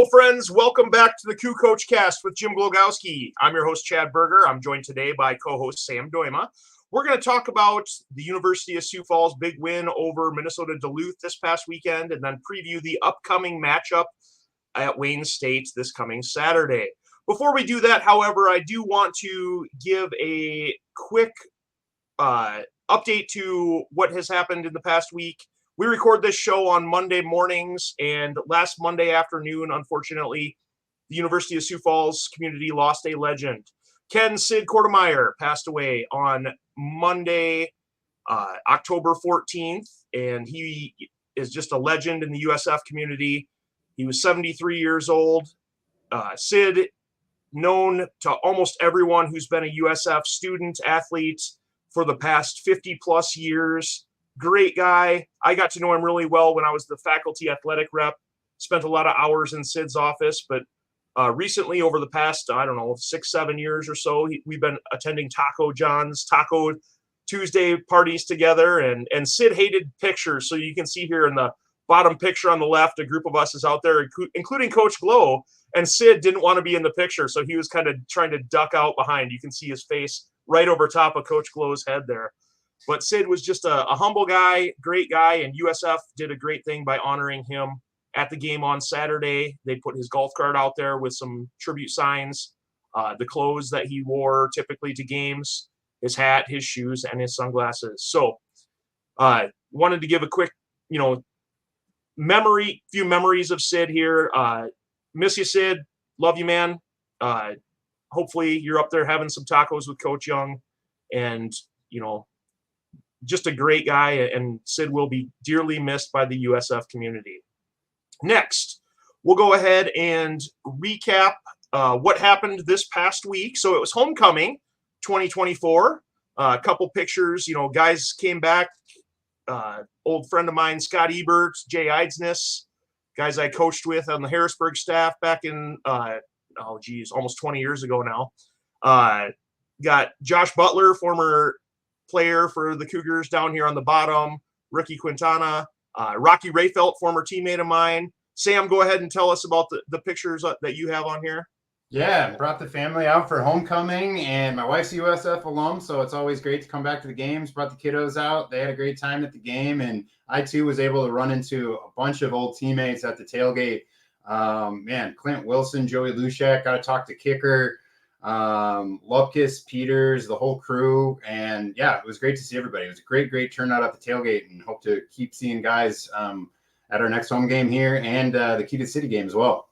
Hello, friends. Welcome back to the Sioux Coach Cast with Jim Glogowski. I'm your host, Chad Birger. I'm joined today by co-host Sam Dooyema. We're going to talk about the University of Sioux Falls' big win over Minnesota Duluth this past weekend, and then preview the upcoming matchup at Wayne State this coming Saturday. Before we do that, however, I do want to give a quick update to what has happened in the past week. We record this show on Monday mornings, and last Monday afternoon, unfortunately, the University of Sioux Falls community lost a legend. Ken Sid passed away on Monday, October 14th, and he is just a legend in the USF community. He was 73 years old. Sid, known to almost everyone who's been a USF student, athlete for the past 50-plus years. Great guy. I got to know him really well when I was the faculty athletic rep. Spent a lot of hours in Sid's office, but recently, over the past, 6-7 years or so, we've been attending Taco John's Taco Tuesday parties together, and Sid hated pictures. So you can see here in the bottom picture on the left, a group of us is out there, including Coach Glow, and Sid didn't want to be in the picture, so he was kind of trying to duck out behind. You can see his face right over top of Coach Glow's head there. But Sid was just a humble guy, great guy, and USF did a great thing by honoring him at the game on Saturday. They put his golf cart out there with some tribute signs, the clothes that he wore typically to games, his hat, his shoes, and his sunglasses. So wanted to give a quick, few memories of Sid here. Miss you, Sid. Love you, man. Hopefully you're up there having some tacos with Coach Young, and, just a great guy, and Sid will be dearly missed by the USF community. Next, we'll go ahead and recap what happened this past week. So it was homecoming 2024. A couple pictures, guys came back. Old friend of mine, Scott Ebert, Jay Eidsness, guys I coached with on the Harrisburg staff back in, almost 20 years ago now. Got Josh Butler, former player for the Cougars, down here on the bottom. Ricky Quintana, Rocky Rayfelt, former teammate of mine. Sam, go ahead and tell us about the pictures that you have on here. Yeah, brought the family out for homecoming, and my wife's a USF alum, so it's always great to come back to the games. Brought the kiddos out. They had a great time at the game, and I, too, was able to run into a bunch of old teammates at the tailgate. Clint Wilson, Joey Lushak, got to talk to Kicker, Lupkis, Peters, the whole crew. And yeah, it was great to see everybody. It was a great turnout at the tailgate, and hope to keep seeing guys at our next home game here and the Key to City game as well.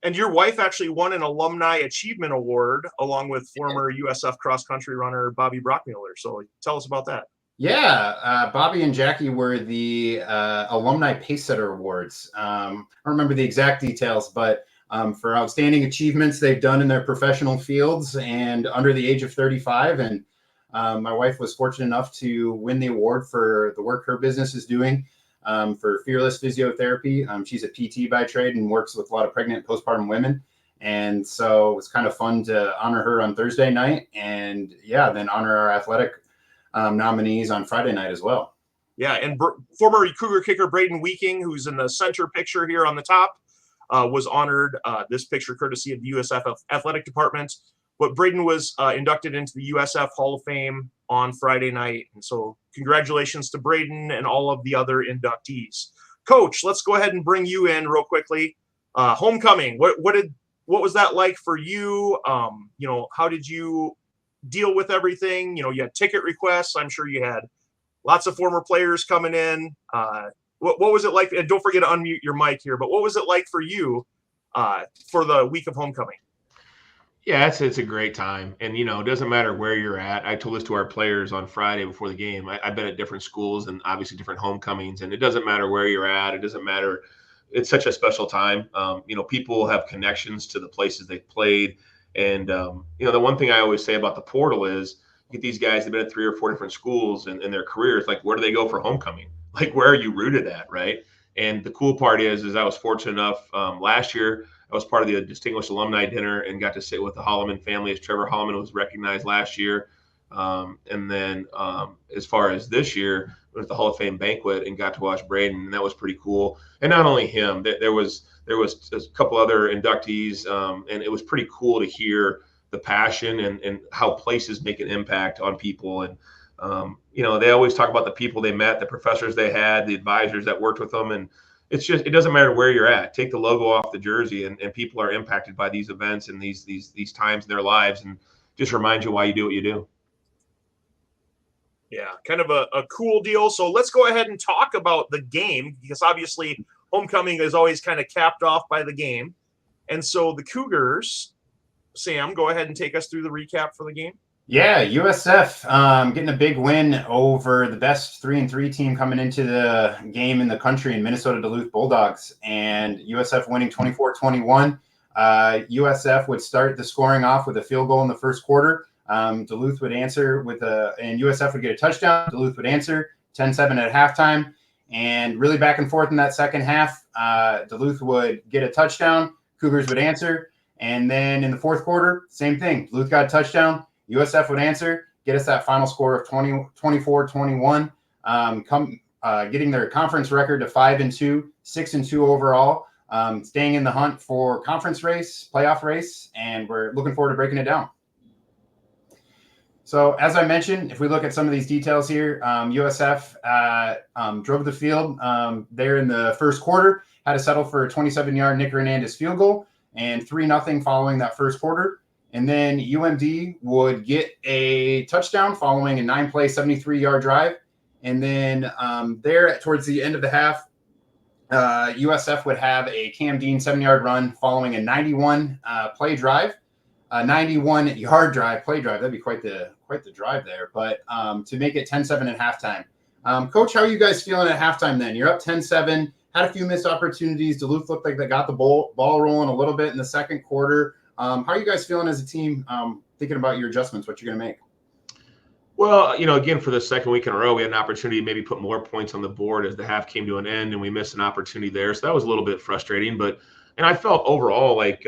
And your wife actually won an Alumni Achievement Award along with former USF cross-country runner Bobby Brockmuller. So tell us about that. Yeah, Bobby and Jackie were the Alumni Pacesetter Awards. I don't remember the exact details, but for outstanding achievements they've done in their professional fields and under the age of 35. And my wife was fortunate enough to win the award for the work her business is doing for Fearless Physiotherapy. She's a PT by trade and works with a lot of pregnant postpartum women. And so it was kind of fun to honor her on Thursday night, and then honor our athletic nominees on Friday night as well. Yeah, and former Cougar kicker Braden Weeking, who's in the center picture here on the top, was honored. This picture courtesy of the USF Athletic Department. But Braden was inducted into the USF Hall of Fame on Friday night. And so congratulations to Braden and all of the other inductees. Coach, let's go ahead and bring you in real quickly. Homecoming, what was that like for you? How did you deal with everything? You had ticket requests. I'm sure you had lots of former players coming in. What was it like? And don't forget to unmute your mic here, but what was it like for you for the week of homecoming? Yeah, it's a great time. And, it doesn't matter where you're at. I told this to our players on Friday before the game. I've been at different schools and obviously different homecomings, and it doesn't matter where you're at. It doesn't matter. It's such a special time. People have connections to the places they've played. And, the one thing I always say about the portal is you get these guys that have been at 3 or 4 different schools in their careers. Like, where do they go for homecoming? Like, where are you rooted at, right? And the cool part is I was fortunate enough last year. I was part of the Distinguished Alumni Dinner and got to sit with the Holloman family as Trevor Holloman was recognized last year. And then as far as this year, went to the Hall of Fame banquet and got to watch Braden, and that was pretty cool. And not only him, there was there was a couple other inductees, and it was pretty cool to hear the passion and how places make an impact on people. And they always talk about the people they met, the professors they had, the advisors that worked with them, and it's just, it doesn't matter where you're at. Take the logo off the jersey, and people are impacted by these events and these times in their lives, and just remind you why you do what you do. Yeah, kind of a cool deal. So let's go ahead and talk about the game, because obviously homecoming is always kind of capped off by the game. And so the Cougars, Sam, go ahead and take us through the recap for the game. Yeah, USF getting a big win over the best 3-3 team coming into the game in the country in Minnesota Duluth Bulldogs, and USF winning 24-21. USF would start the scoring off with a field goal in the first quarter. Duluth would answer and USF would get a touchdown. Duluth would answer 10-7 at halftime, and really back and forth in that second half. Duluth would get a touchdown. Cougars would answer. And then in the fourth quarter, same thing. Duluth got a touchdown. USF would answer, get us that final score of 24-21, getting their conference record to 5-2, 6-2 overall, staying in the hunt for playoff race, and we're looking forward to breaking it down. So as I mentioned, if we look at some of these details here, USF drove the field there in the first quarter, had to settle for a 27-yard Nick Hernandez field goal, and 3-0 following that first quarter. And then UMD would get a touchdown following a 9-play, 73-yard drive. And then there towards the end of the half, USF would have a Cam Dean 7-yard run following a 91-play drive, a 91-yard play drive. That'd be quite the drive there. But to make it 10-7 at halftime. Coach, how are you guys feeling at halftime then? You're up 10-7, had a few missed opportunities. Duluth looked like they got the ball rolling a little bit in the second quarter. How are you guys feeling as a team, thinking about your adjustments, what you're going to make? Well, again, for the second week in a row, we had an opportunity to maybe put more points on the board as the half came to an end, and we missed an opportunity there. So that was a little bit frustrating. And I felt overall like,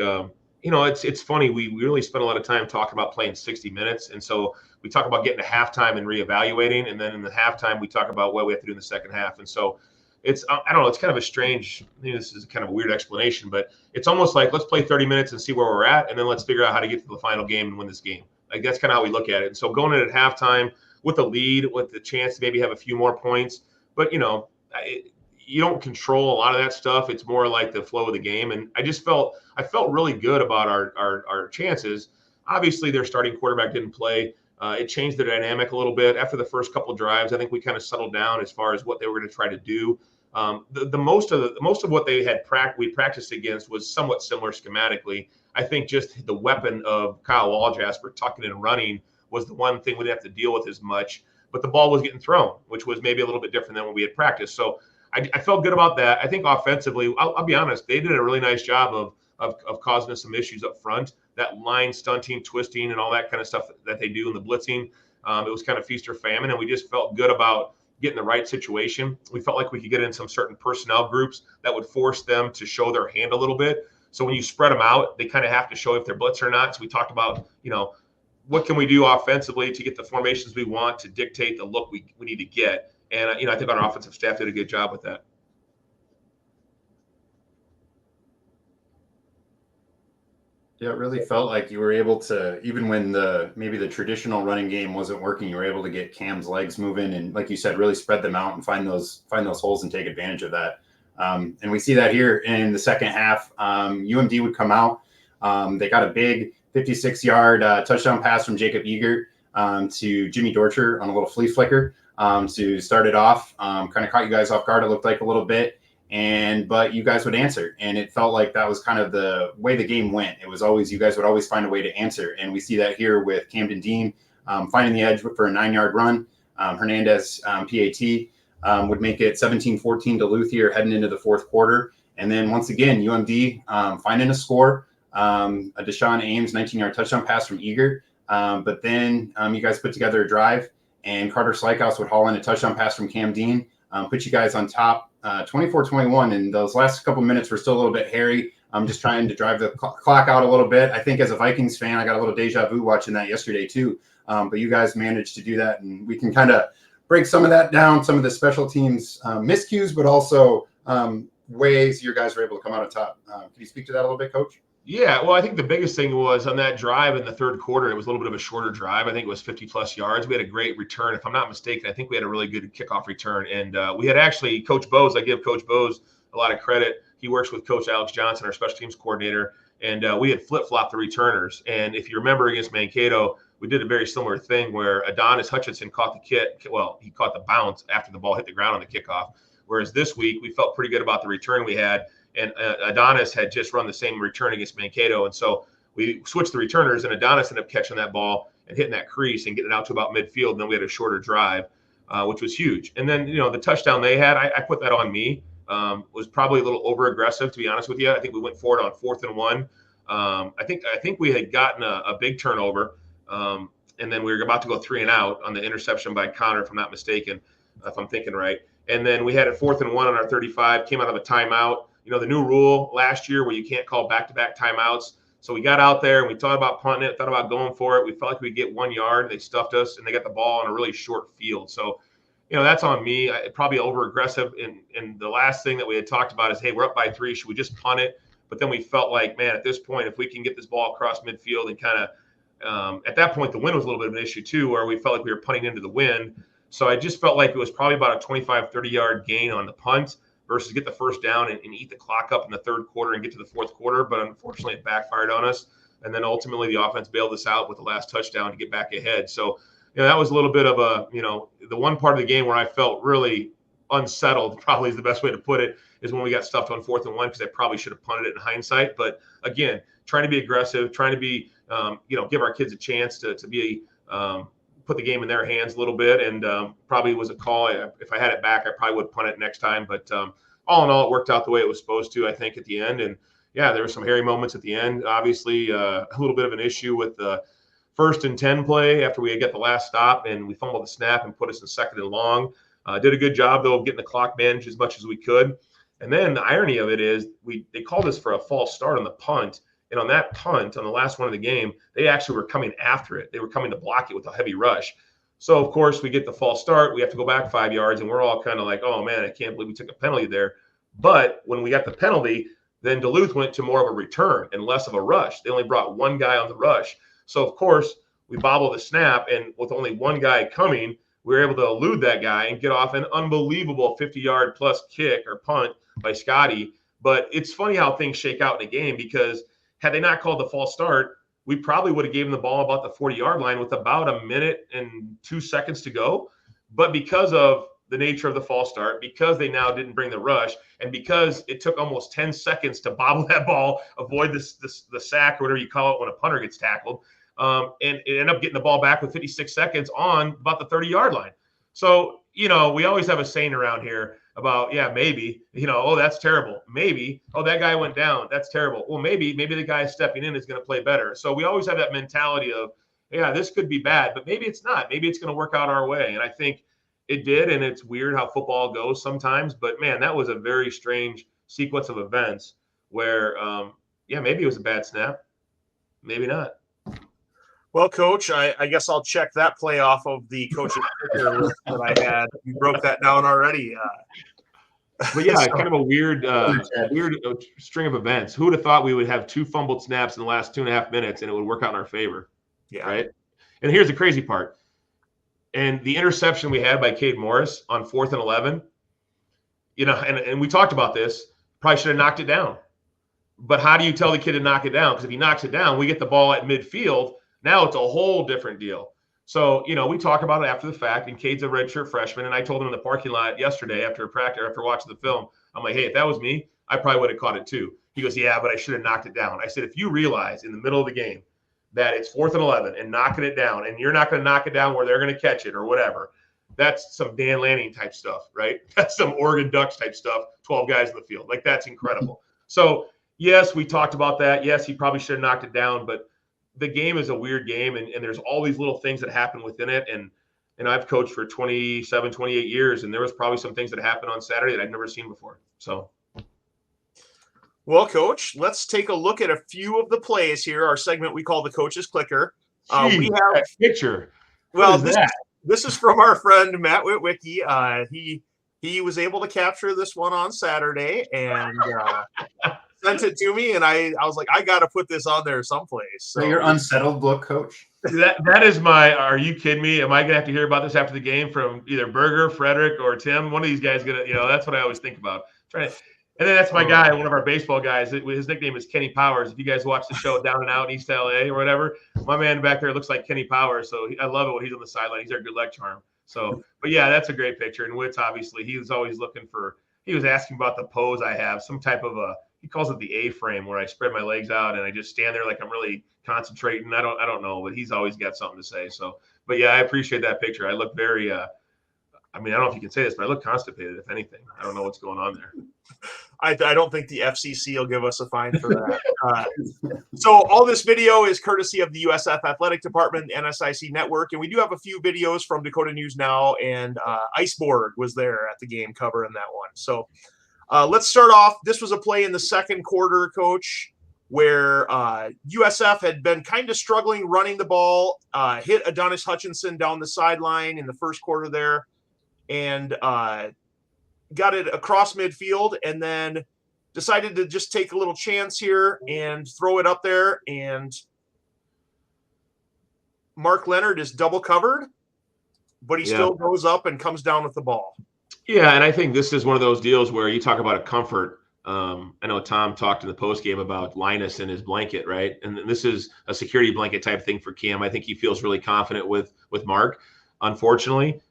it's funny. We really spent a lot of time talking about playing 60 minutes. And so we talk about getting to halftime and reevaluating. And then in the halftime, we talk about what we have to do in the second half. And so it's, I don't know, it's kind of a strange, this is kind of a weird explanation, but it's almost like, let's play 30 minutes and see where we're at, and then let's figure out how to get to the final game and win this game. Like, that's kind of how we look at it. And so going in at halftime with a lead, with the chance to maybe have a few more points, but you don't control a lot of that stuff. It's more like the flow of the game. And I felt really good about our chances. Obviously their starting quarterback didn't play. It changed the dynamic a little bit after the first couple of drives. I think we kind of settled down as far as what they were going to try to do. The most of what they had we practiced against was somewhat similar schematically. I think just the weapon of Kyle Walljasper tucking and running was the one thing we didn't have to deal with as much, but the ball was getting thrown, which was maybe a little bit different than what we had practiced. So I felt good about that. I think offensively, I'll be honest, they did a really nice job of causing us some issues up front. That line stunting, twisting, and all that kind of stuff that they do in the blitzing. It was kind of feast or famine, and we just felt good about getting the right situation. We felt like we could get in some certain personnel groups that would force them to show their hand a little bit. So when you spread them out, they kind of have to show if they're blitz or not. So we talked about, what can we do offensively to get the formations we want to dictate the look we need to get. And, I think our offensive staff did a good job with that. Yeah, it really felt like you were able to, even when maybe the traditional running game wasn't working, you were able to get Cam's legs moving and, like you said, really spread them out and find those holes and take advantage of that. And we see that here in the second half. UMD would come out. They got a big 56-yard touchdown pass from Jacob Egert to Jimmy Dorcher on a little flea flicker to start it off. Kind of caught you guys off guard, it looked like a little bit. But you guys would answer, and it felt like that was kind of the way the game went. It was always, you guys would always find a way to answer, and we see that here with Camden Dean finding the edge for a 9-yard run. Hernandez PAT would make it 17-14 Duluth here heading into the fourth quarter, and then once again UMD finding a score. A Deshaun Ames 19-yard touchdown pass from Eager, but then you guys put together a drive, and Carter Slykouse would haul in a touchdown pass from Cam Dean, put you guys on top. 24-21, and those last couple minutes were still a little bit hairy. I'm just trying to drive the clock out a little bit. I think as a Vikings fan, I got a little deja vu watching that yesterday too. But you guys managed to do that, and we can kind of break some of that down, some of the special teams miscues, but also ways your guys were able to come out on top. Can you speak to that a little bit, Coach? Yeah, well, I think the biggest thing was on that drive in the third quarter, it was a little bit of a shorter drive. I think it was 50-plus yards. We had a great return. If I'm not mistaken, I think we had a really good kickoff return. And we had actually Coach Bose. I give Coach Bose a lot of credit. He works with Coach Alex Johnson, our special teams coordinator, and we had flip-flopped the returners. And if you remember against Mankato, we did a very similar thing where Adonis Hutchinson caught the he caught the bounce after the ball hit the ground on the kickoff. Whereas this week, we felt pretty good about the return we had. And Adonis had just run the same return against Mankato. And so we switched the returners, and Adonis ended up catching that ball and hitting that crease and getting it out to about midfield. And then we had a shorter drive, which was huge. And then, the touchdown they had, I put that on me. Was probably a little over aggressive, to be honest with you. I think we went forward on 4th and 1. I think we had gotten a big turnover. And then we were about to go 3 and out on the interception by Connor, if I'm not mistaken, if I'm thinking right. And then we had it 4th and 1 on our 35, came out of a timeout. The new rule last year where you can't call back-to-back timeouts. So we got out there and we thought about punting it, thought about going for it. We felt like we'd get 1 yard. They stuffed us, and they got the ball on a really short field. So, that's on me. Probably over-aggressive. And the last thing that we had talked about is, hey, we're up by 3. Should we just punt it? But then we felt like, man, at this point, if we can get this ball across midfield and kind of at that point, the wind was a little bit of an issue too, where we felt like we were punting into the wind. So I just felt like it was probably about a 25, 30-yard gain on the punt versus get the first down and eat the clock up in the third quarter and get to the fourth quarter. But unfortunately, it backfired on us. And then ultimately, the offense bailed us out with the last touchdown to get back ahead. So, that was a little bit of a, the one part of the game where I felt really unsettled, probably is the best way to put it, is when we got stuffed on 4th and 1, because I probably should have punted it in hindsight. But again, trying to be aggressive, trying to be, give our kids a chance to be put the game in their hands a little bit, and probably was a call. If I had it back, I probably would punt it next time. But all in all, it worked out the way it was supposed to, I think, at the end. And yeah, there were some hairy moments at the end. Obviously, a little bit of an issue with the 1st and 10 play after we had got the last stop, and we fumbled the snap and put us in 2nd and long. Did a good job, though, of getting the clock managed as much as we could. And then the irony of it is they called us for a false start on the punt. And on that punt, on the last one of the game, they actually were coming after it. They were coming to block it with a heavy rush. So, of course, we get the false start. We have to go back 5 yards, and we're all kind of like, oh, man, I can't believe we took a penalty there. But when we got the penalty, then Duluth went to more of a return and less of a rush. They only brought one guy on the rush. So, of course, we bobble the snap, and with only one guy coming, we were able to elude that guy and get off an unbelievable 50-yard plus kick or punt by Scotty. But it's funny how things shake out in a game, because had they not called the false start, we probably would have given the ball about the 40-yard line with about a minute and 2 seconds to go. But because of the nature of the false start, because they now didn't bring the rush, and because it took almost 10 seconds to bobble that ball, avoid the sack or whatever you call it when a punter gets tackled, and it ended up getting the ball back with 56 seconds on about the 30-yard line. So, we always have a saying around here about, yeah, maybe, oh, that's terrible. Maybe, oh, that guy went down. That's terrible. Well, maybe the guy stepping in is going to play better. So we always have that mentality of, yeah, this could be bad, but maybe it's not. Maybe it's going to work out our way. And I think it did, and it's weird how football goes sometimes. But, man, that was a very strange sequence of events where, maybe it was a bad snap. Maybe not. Well, Coach, I guess I'll check that play off of the coach's list that I had. You broke that down already. But yeah, kind of a weird string of events. Who would have thought we would have 2 fumbled snaps in the last 2.5 minutes and it would work out in our favor? Yeah. Right. And here's the crazy part. And the interception we had by Cade Morris on 4th and 11, and we talked about this, probably should have knocked it down. But how do you tell the kid to knock it down? Because if he knocks it down, we get the ball at midfield. Now it's a whole different deal. So, we talk about it after the fact, and Cade's a redshirt freshman, and I told him in the parking lot yesterday after practice, after watching the film, I'm like, hey, if that was me, I probably would have caught it too. He goes, yeah, but I should have knocked it down. I said, if you realize in the middle of the game that it's 4th and 11 and knocking it down, and you're not going to knock it down where they're going to catch it or whatever, that's some Dan Lanning type stuff, right? That's some Oregon Ducks type stuff, 12 guys in the field. Like, that's incredible. So, yes, we talked about that. Yes, he probably should have knocked it down, but the game is a weird game, and there's all these little things that happen within it. And I've coached for 27, 28 years, and there was probably some things that happened on Saturday that I'd never seen before. So, well, Coach, let's take a look at a few of the plays here. Our segment we call the Coach's Clicker. We have that picture. Well, this is from our friend Matt Witwicky. He he was able to capture this one on Saturday and sent it to me, and I was like, I got to put this on there someplace. So your unsettled look, Coach? That is my. Are you kidding me? Am I gonna have to hear about this after the game from either Birger, Frederick, or Tim? One of these guys gonna. That's what I always think about. And then that's my guy, one of our baseball guys. His nickname is Kenny Powers. If you guys watch the show Down and Out in East LA or whatever, my man back there looks like Kenny Powers. So I love it when he's on the sideline. He's our good luck charm. So, but yeah, that's a great picture. And Witt's obviously, he was always looking for. He was asking about the pose I have, some type of he calls it the A-frame, where I spread my legs out and I just stand there like I'm really concentrating. I don't know, but he's always got something to say. So, but yeah, I appreciate that picture. I look very, I don't know if you can say this, but I look constipated, if anything. I don't know what's going on there. I don't think the FCC will give us a fine for that. So all this video is courtesy of the USF Athletic Department, the NSIC Network, and we do have a few videos from Dakota News Now, and Iceborg was there at the game covering that one. So let's start off. This was a play in the second quarter, Coach, where USF had been kind of struggling running the ball, hit Adonis Hutchinson down the sideline in the first quarter there, and got it across midfield, and then decided to just take a little chance here and throw it up there. And Mark Leonard is double covered, but he still goes up and comes down with the ball. Yeah, and I think this is one of those deals where you talk about a comfort. I know Tom talked in the postgame about Linus and his blanket, right? And this is a security blanket type thing for Cam. I think he feels really confident with Mark. Unfortunately,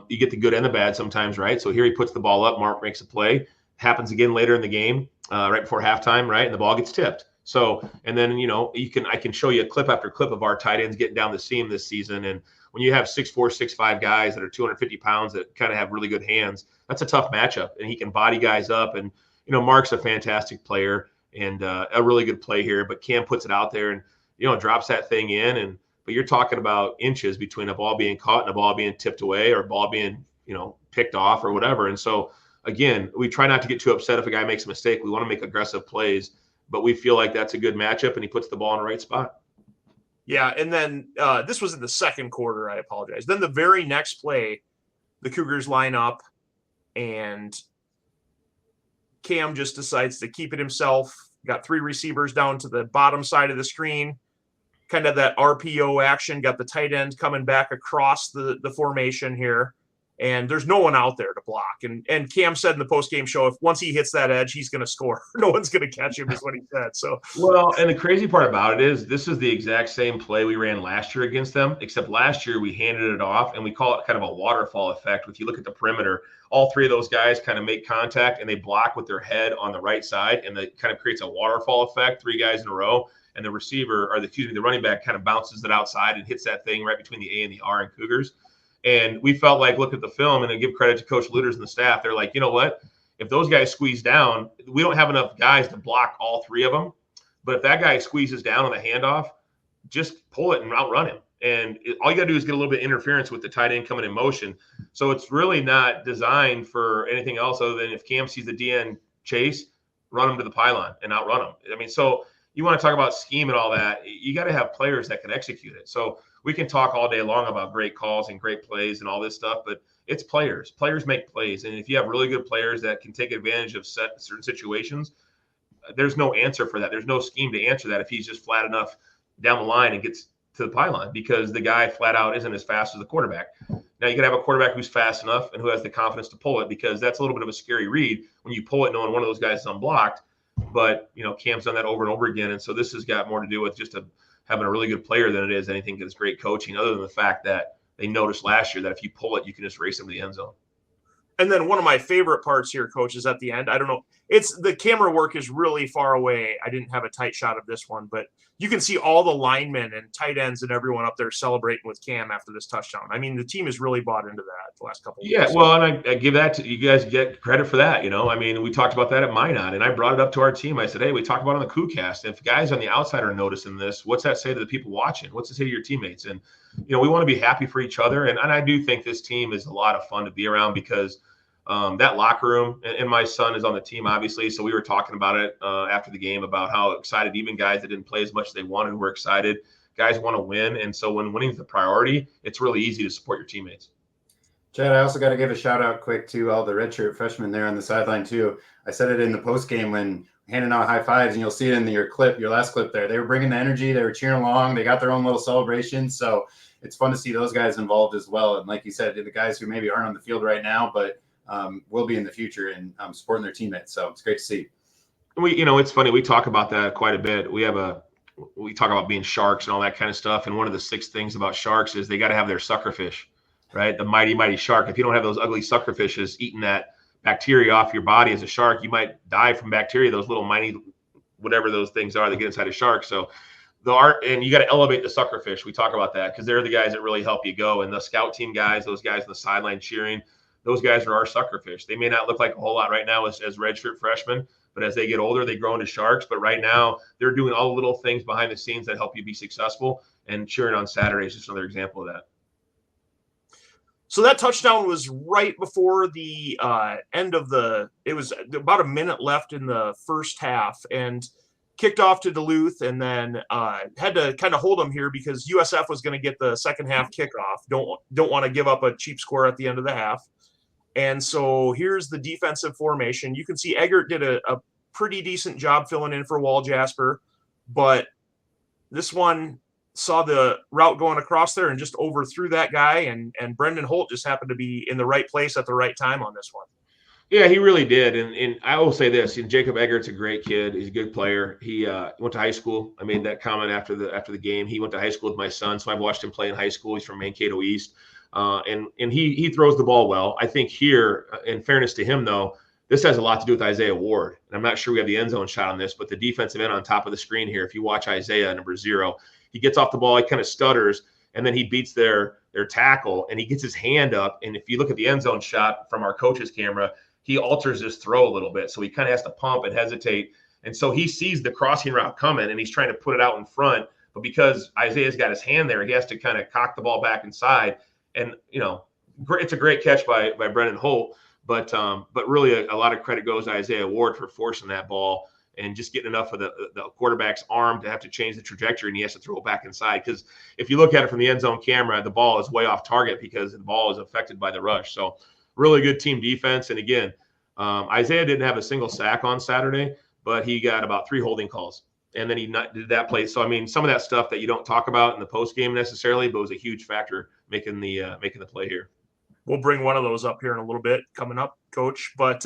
you get the good and the bad sometimes, right? So here he puts the ball up, Mark makes a play, happens again later in the game, right before halftime, right? And the ball gets tipped. So, and then, I can show you clip after clip of our tight ends getting down the seam this season. And when you have 6'4", 6'5" guys that are 250 pounds that kind of have really good hands, that's a tough matchup. And he can body guys up. And, Mark's a fantastic player and a really good play here. But Cam puts it out there and, drops that thing in. But you're talking about inches between a ball being caught and a ball being tipped away or a ball being, picked off or whatever. And so, again, we try not to get too upset if a guy makes a mistake. We want to make aggressive plays, but we feel like that's a good matchup and he puts the ball in the right spot. Yeah, and then this was in the second quarter. I apologize. Then the very next play, the Cougars line up and Cam just decides to keep it himself. Got 3 receivers down to the bottom side of the screen. Kind of that RPO action, got the tight end coming back across the formation here, and there's no one out there to block. And Cam said in the postgame show, if once he hits that edge, he's going to score. No one's going to catch him, is what he said. So well, and the crazy part about it is this is the exact same play we ran last year against them, except last year we handed it off, and we call it kind of a waterfall effect. If you look at the perimeter, all 3 of those guys kind of make contact and they block with their head on the right side, and that kind of creates a waterfall effect, 3 guys in a row. And the receiver, or the running back kind of bounces it outside and hits that thing right between the A and the R in Cougars. And we felt like, look at the film, and I give credit to Coach Luders and the staff. They're like, you know what? If those guys squeeze down, we don't have enough guys to block all 3 of them. But if that guy squeezes down on the handoff, just pull it and outrun him. And all you got to do is get a little bit of interference with the tight end coming in motion. So it's really not designed for anything else other than if Cam sees the DN chase, run him to the pylon and outrun him. I mean, so you want to talk about scheme and all that, you got to have players that can execute it. So we can talk all day long about great calls and great plays and all this stuff, but it's players. Players make plays. And if you have really good players that can take advantage of certain situations, there's no answer for that. There's no scheme to answer that if he's just flat enough down the line and gets to the pylon, because the guy flat out isn't as fast as the quarterback. Now you got to have a quarterback who's fast enough and who has the confidence to pull it, because that's a little bit of a scary read when you pull it knowing one of those guys is unblocked. But, Cam's done that over and over again. And so this has got more to do with just having a really good player than it is anything that's great coaching, other than the fact that they noticed last year that if you pull it, you can just race them to the end zone. And then one of my favorite parts here, Coach, is at the end. I don't know. It's the camera work is really far away. I didn't have a tight shot of this one, but you can see all the linemen and tight ends and everyone up there celebrating with Cam after this touchdown. I mean, the team has really bought into that the last couple of years. Yeah, well, and I give that to you guys, get credit for that. I mean, we talked about that at Minot, and I brought it up to our team. I said, hey, we talked about it on the COOCast. If guys on the outside are noticing this, what's that say to the people watching? What's it say to your teammates? And, we want to be happy for each other. And I do think this team is a lot of fun to be around, because that locker room, and my son is on the team, obviously. So we were talking about it after the game about how excited even guys that didn't play as much as they wanted were excited. Guys want to win. And so when winning's the priority, it's really easy to support your teammates. Chad, I also got to give a shout out quick to all the redshirt freshmen there on the sideline too. I said it in the post game when handing out high fives, and you'll see it in your last clip there. They were bringing the energy, they were cheering along, they got their own little celebration. So it's fun to see those guys involved as well. And like you said, the guys who maybe aren't on the field right now, but will be in the future and supporting their teammates. So it's great to see. It's funny. We talk about that quite a bit. We talk about being sharks and all that kind of stuff. And one of the 6 things about sharks is they got to have their suckerfish, right? The mighty, mighty shark. If you don't have those ugly suckerfishes eating that bacteria off your body as a shark, you might die from bacteria, those little mighty, whatever those things are that get inside a shark. So and you got to elevate the suckerfish. We talk about that because they're the guys that really help you go. And the scout team guys, those guys on the sideline cheering, those guys are our suckerfish. They may not look like a whole lot right now as redshirt freshmen, but as they get older, they grow into sharks. But right now, they're doing all the little things behind the scenes that help you be successful. And cheering on Saturday is just another example of that. So that touchdown was right before the end of it was about a minute left in the first half, and kicked off to Duluth, and then had to kind of hold them here because USF was going to get the second half kickoff. Don't want to give up a cheap score at the end of the half. And so here's the defensive formation. You can see Eggert did a pretty decent job filling in for Wall Jasper, but this one saw the route going across there and just overthrew that guy, and Brendan Holt just happened to be in the right place at the right time on this one. Yeah, he really did. And I will say this, Jacob Eggert's a great kid. He's a good player. He went to high school. I made that comment after the game. He went to high school with my son, so I've watched him play in high school. He's from Mankato East. And he throws the ball well. I think here, in fairness to him, though, this has a lot to do with Isaiah Ward. And I'm not sure we have the end zone shot on this, but the defensive end on top of the screen here, if you watch Isaiah, number 0, he gets off the ball, he kind of stutters, and then he beats their tackle, and he gets his hand up. And if you look at the end zone shot from our coach's camera, he alters his throw a little bit. So he kind of has to pump and hesitate. And so he sees the crossing route coming, and he's trying to put it out in front. But because Isaiah's got his hand there, he has to kind of cock the ball back inside. And, it's a great catch by Brendan Holt. But really a lot of credit goes to Isaiah Ward for forcing that ball and just getting enough of the quarterback's arm to have to change the trajectory, and he has to throw it back inside. Because if you look at it from the end zone camera, the ball is way off target because the ball is affected by the rush. So really good team defense. And again, Isaiah didn't have a single sack on Saturday, but he got about 3 holding calls. And then he did that play. So, I mean, some of that stuff that you don't talk about in the post game necessarily, but was a huge factor making the play here. We'll bring one of those up here in a little bit coming up, Coach. But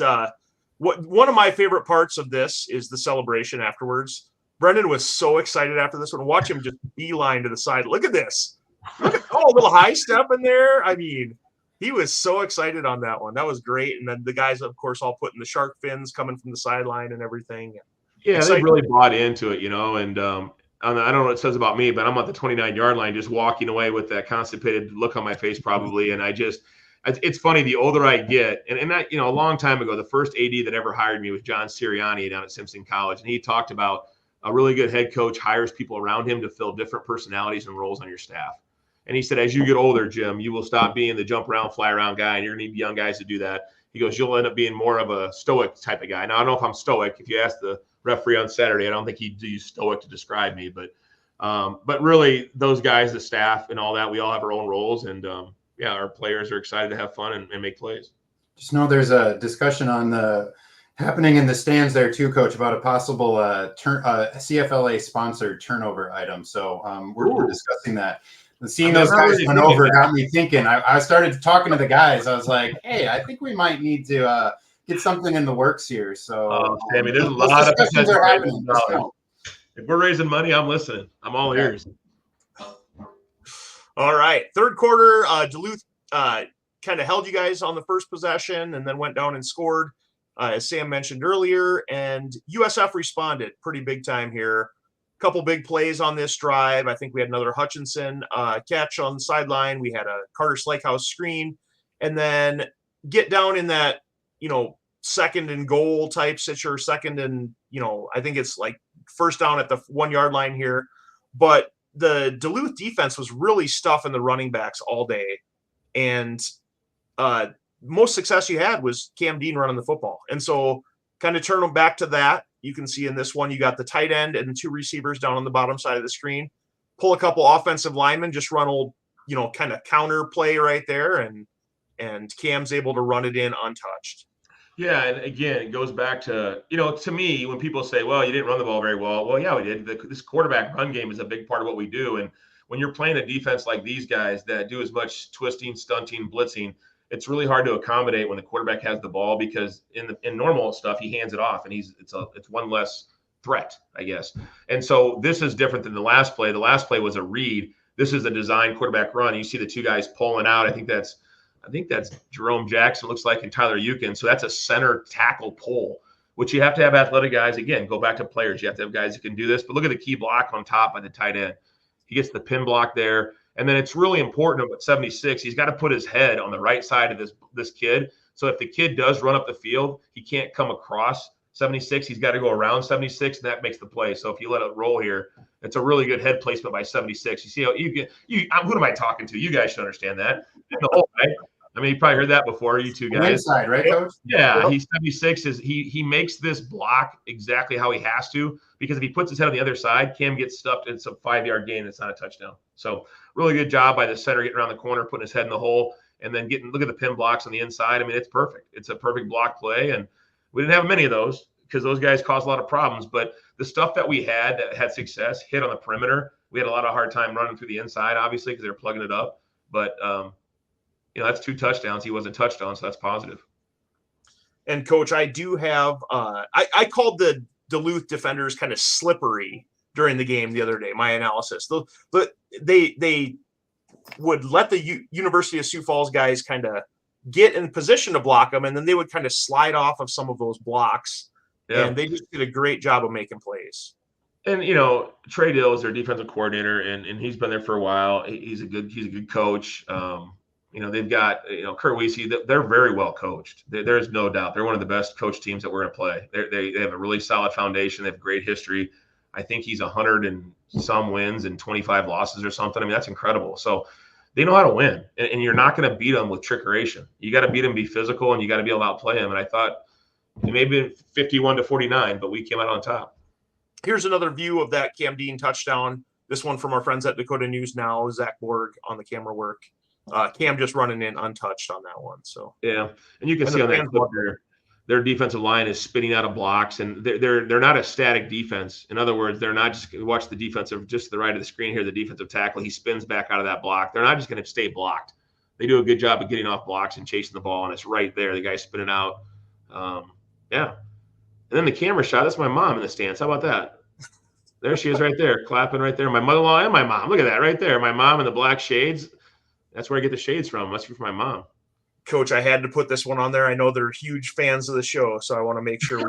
one of my favorite parts of this is the celebration afterwards. Brendan was so excited after this one. Watch him just beeline to the side. Look at this. Look at a little high step in there. I mean, he was so excited on that one. That was great. And then the guys, of course, all putting the shark fins coming from the sideline and everything. Yeah, they really bought into it, and I don't know what it says about me, but I'm at the 29-yard line just walking away with that constipated look on my face probably. And it's funny, the older I get, and that, a long time ago, the first AD that ever hired me was John Sirianni down at Simpson College. And he talked about a really good head coach hires people around him to fill different personalities and roles on your staff. And he said, as you get older, Jim, you will stop being the jump around, fly around guy, and you're going to need young guys to do that. He goes, you'll end up being more of a stoic type of guy. Now, I don't know if I'm stoic. If you ask the referee on Saturday, I don't think he'd use stoic to describe me. But really, those guys, the staff and all that, we all have our own roles. And, our players are excited to have fun and make plays. Just know there's a discussion happening in the stands there too, Coach, about a possible CFLA-sponsored turnover item. So we're discussing that. And seeing those guys run over got me thinking. I started talking to the guys. I was like, hey, I think we might need to get something in the works here. So, Sammy, there's a lot of discussions are happening. If we're raising money, I'm listening. I'm all ears. All right. Third quarter, Duluth kind of held you guys on the first possession and then went down and scored, as Sam mentioned earlier. And USF responded pretty big time here. Couple big plays on this drive. I think we had another Hutchinson catch on the sideline. We had a Carter Slakehouse screen, and then get down in that, second and goal type situation, second and, I think it's like first down at the 1-yard line here. But the Duluth defense was really stuffing the running backs all day. And most success you had was Cam Dean running the football. And so kind of turn them back to that. You can see in this one, you got the tight end and 2 receivers down on the bottom side of the screen. Pull a couple offensive linemen, just run old, kind of counter play right there. And and Cam's able to run it in untouched. Yeah, and again, it goes back to, to me, when people say, well, you didn't run the ball very well. Well, yeah, we did. This quarterback run game is a big part of what we do. And when you're playing a defense like these guys that do as much twisting, stunting, blitzing, it's really hard to accommodate when the quarterback has the ball, because in normal stuff, he hands it off and it's one less threat, I guess. And so this is different than the last play. The last play was a read. This is a design quarterback run. You see the two guys pulling out. I think that's Jerome Jackson, looks like, and Tyler Eukin. So that's a center tackle pull, which you have to have athletic guys. Again, go back to players. You have to have guys who can do this. But look at the key block on top by the tight end. He gets the pin block there. And then it's really important at 76, he's got to put his head on the right side of this kid. So if the kid does run up the field, he can't come across 76. He's got to go around 76, and that makes the play. So if you let it roll here, it's a really good head placement by 76. You see how who am I talking to? You guys should understand that. The whole way. I mean, you probably heard that before, you two guys. Inside, right, Coach? Yeah, he's 76. He makes this block exactly how he has to, because if he puts his head on the other side, Cam gets stuffed. It's a 5-yard gain. It's not a touchdown. So really good job by the center getting around the corner, putting his head in the hole, and then look at the pin blocks on the inside. I mean, it's perfect. It's a perfect block play, and we didn't have many of those because those guys caused a lot of problems. But the stuff that we had that had success hit on the perimeter. We had a lot of hard time running through the inside, obviously, because they were plugging it up. But that's 2 touchdowns. He wasn't touched on, so that's positive. And Coach, I do have I called the Duluth defenders kind of slippery during the game the other day. My analysis, they would let the University of Sioux Falls guys kind of get in position to block them, and then they would kind of slide off of some of those blocks. Yeah. And they just did a great job of making plays. And Trey Dill is their defensive coordinator, and he's been there for a while. He's a good coach. They've got Kurt Wiese. They're very well coached. There's no doubt they're one of the best coach teams that we're going to play. They have a really solid foundation. They have great history. I think he's 100 and some wins and 25 losses or something. I mean, that's incredible. So they know how to win, and you're not going to beat them with trickeration. You got to beat them, be physical, and you got to be able to outplay them. And I thought it may have been 51-49, but we came out on top. Here's another view of that Cam Dean touchdown. This one from our friends at Dakota News Now, Zach Borg on the camera work. Cam just running in untouched on that one. So yeah, and you can see on that clip their defensive line is spitting out of blocks, and they're not a static defense. In other words, they're not just watch the defensive, just to the right of the screen here, the defensive tackle. He spins back out of that block. They're not just going to stay blocked. They do a good job of getting off blocks and chasing the ball, and it's right there. The guy's spinning out. Yeah. And then the camera shot. That's my mom in the stands. How about that? There she is right there, clapping right there. My mother-in-law and my mom. Look at that right there. My mom in the black shades. That's where I get the shades from. Must be from my mom. Coach, I had to put this one on there. I know they're huge fans of the show, so I want to make sure we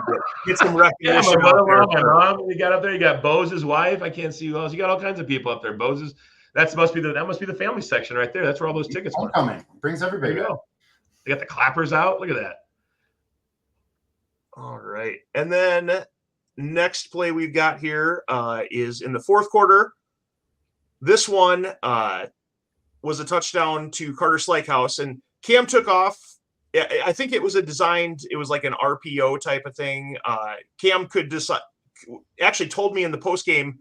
get some recognition. Yeah, my mom. You got up there. You got Bose's wife. I can't see who else. You got all kinds of people up there. Bose's. That must be the family section right there. That's where all those tickets went. Homecoming brings everybody up. They got the clappers out. Look at that. All right, and then next play we've got here is in the fourth quarter. This one was a touchdown to Carter Slakehouse, and Cam took off. I think it was like an RPO type of thing. Cam could decide, actually told me in the postgame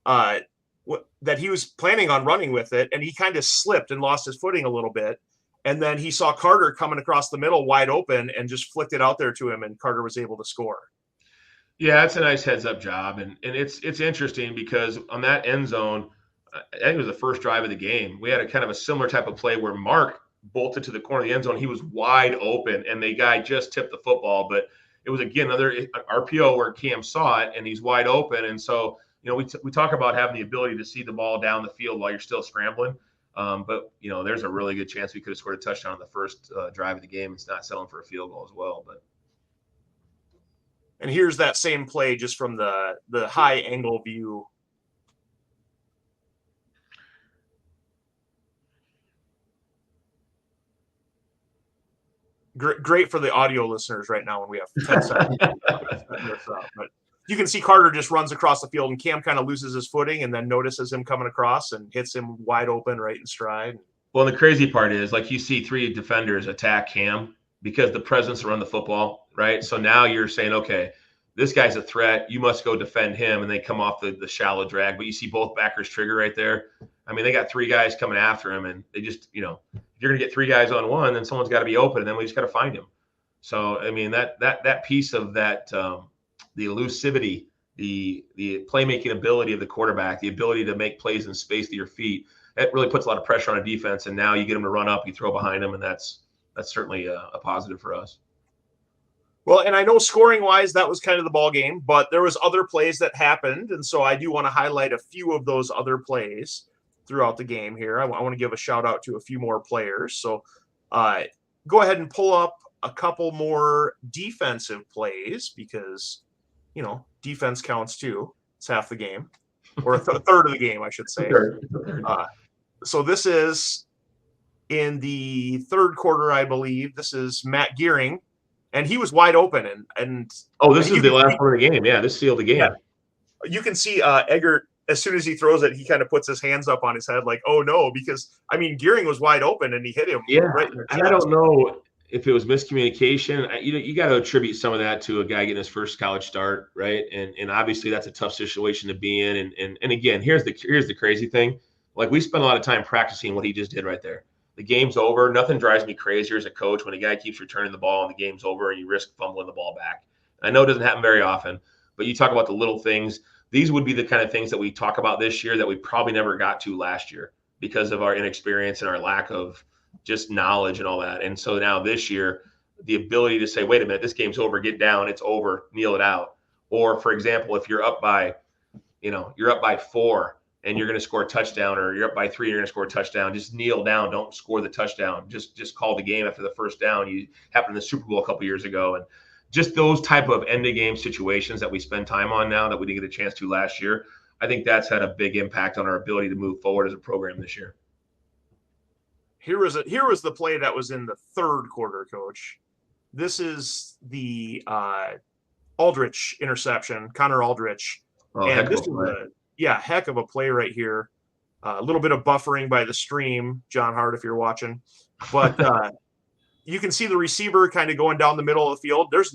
that he was planning on running with it, and he kind of slipped and lost his footing a little bit. And then he saw Carter coming across the middle wide open and just flicked it out there to him, and Carter was able to score. Yeah, it's a nice heads-up job, and it's interesting because on that end zone, I think it was the first drive of the game, we had a kind of a similar type of play where Mark bolted to the corner of the end zone. He was wide open, and the guy just tipped the football. But it was, again, another RPO where Cam saw it, and he's wide open. And so, we talk about having the ability to see the ball down the field while you're still scrambling. But, there's a really good chance we could have scored a touchdown on the first drive of the game. It's not selling for a field goal as well. And here's that same play just from the high angle view. Great for the audio listeners right now when we have 10 seconds. But you can see Carter just runs across the field, and Cam kind of loses his footing and then notices him coming across and hits him wide open right in stride. Well, the crazy part is, like, you see 3 defenders attack Cam because the presence around the football, right? So now you're saying, okay, this guy's a threat. You must go defend him, and they come off the shallow drag. But you see both backers trigger right there. I mean, they got 3 guys coming after him, and they just, if you're going to get 3 guys on one, then someone's got to be open, and then we just got to find him. So, I mean, that piece of that, the elusivity, the playmaking ability of the quarterback, the ability to make plays in space to your feet, that really puts a lot of pressure on a defense. And now you get them to run up, you throw behind them, and that's certainly a positive for us. Well, and I know scoring-wise, that was kind of the ball game, but there was other plays that happened, and so I do want to highlight a few of those other plays throughout the game here. I want to give a shout-out to a few more players. So go ahead and pull up a couple more defensive plays because, defense counts too. It's half the game, or a third of the game, I should say. So this is in the third quarter, I believe. This is Matt Gearing. And he was wide open, and this is the last part of the game. Yeah, this sealed the game. Yeah. You can see Eggert, as soon as he throws it, he kind of puts his hands up on his head like, oh no, because Gearing was wide open and he hit him. Yeah, right in the and I don't know if it was miscommunication. You got to attribute some of that to a guy getting his first college start, right? And obviously that's a tough situation to be in. And again, here's the crazy thing. Like, we spent a lot of time practicing what he just did right there. The game's over. Nothing drives me crazier as a coach when a guy keeps returning the ball and the game's over and you risk fumbling the ball back. I know it doesn't happen very often, but you talk about the little things. These would be the kind of things that we talk about this year that we probably never got to last year because of our inexperience and our lack of just knowledge and all that. And so now this year, the ability to say, wait a minute, this game's over, get down, it's over, kneel it out. Or, for example, if you're up by 4 and you're going to score a touchdown, or you're up by 3 and you're going to score a touchdown, just kneel down. Don't score the touchdown. Just call the game after the first down. You happened in the Super Bowl a couple years ago. And just those type of end-of-game situations that we spend time on now that we didn't get a chance to last year, I think that's had a big impact on our ability to move forward as a program this year. Here was the play that was in the third quarter, Coach. This is the Aldrich interception, Connor Aldrich. And this was heck of a play right here. A little bit of buffering by the stream, John Hart, if you're watching. But you can see the receiver kind of going down the middle of the field. There's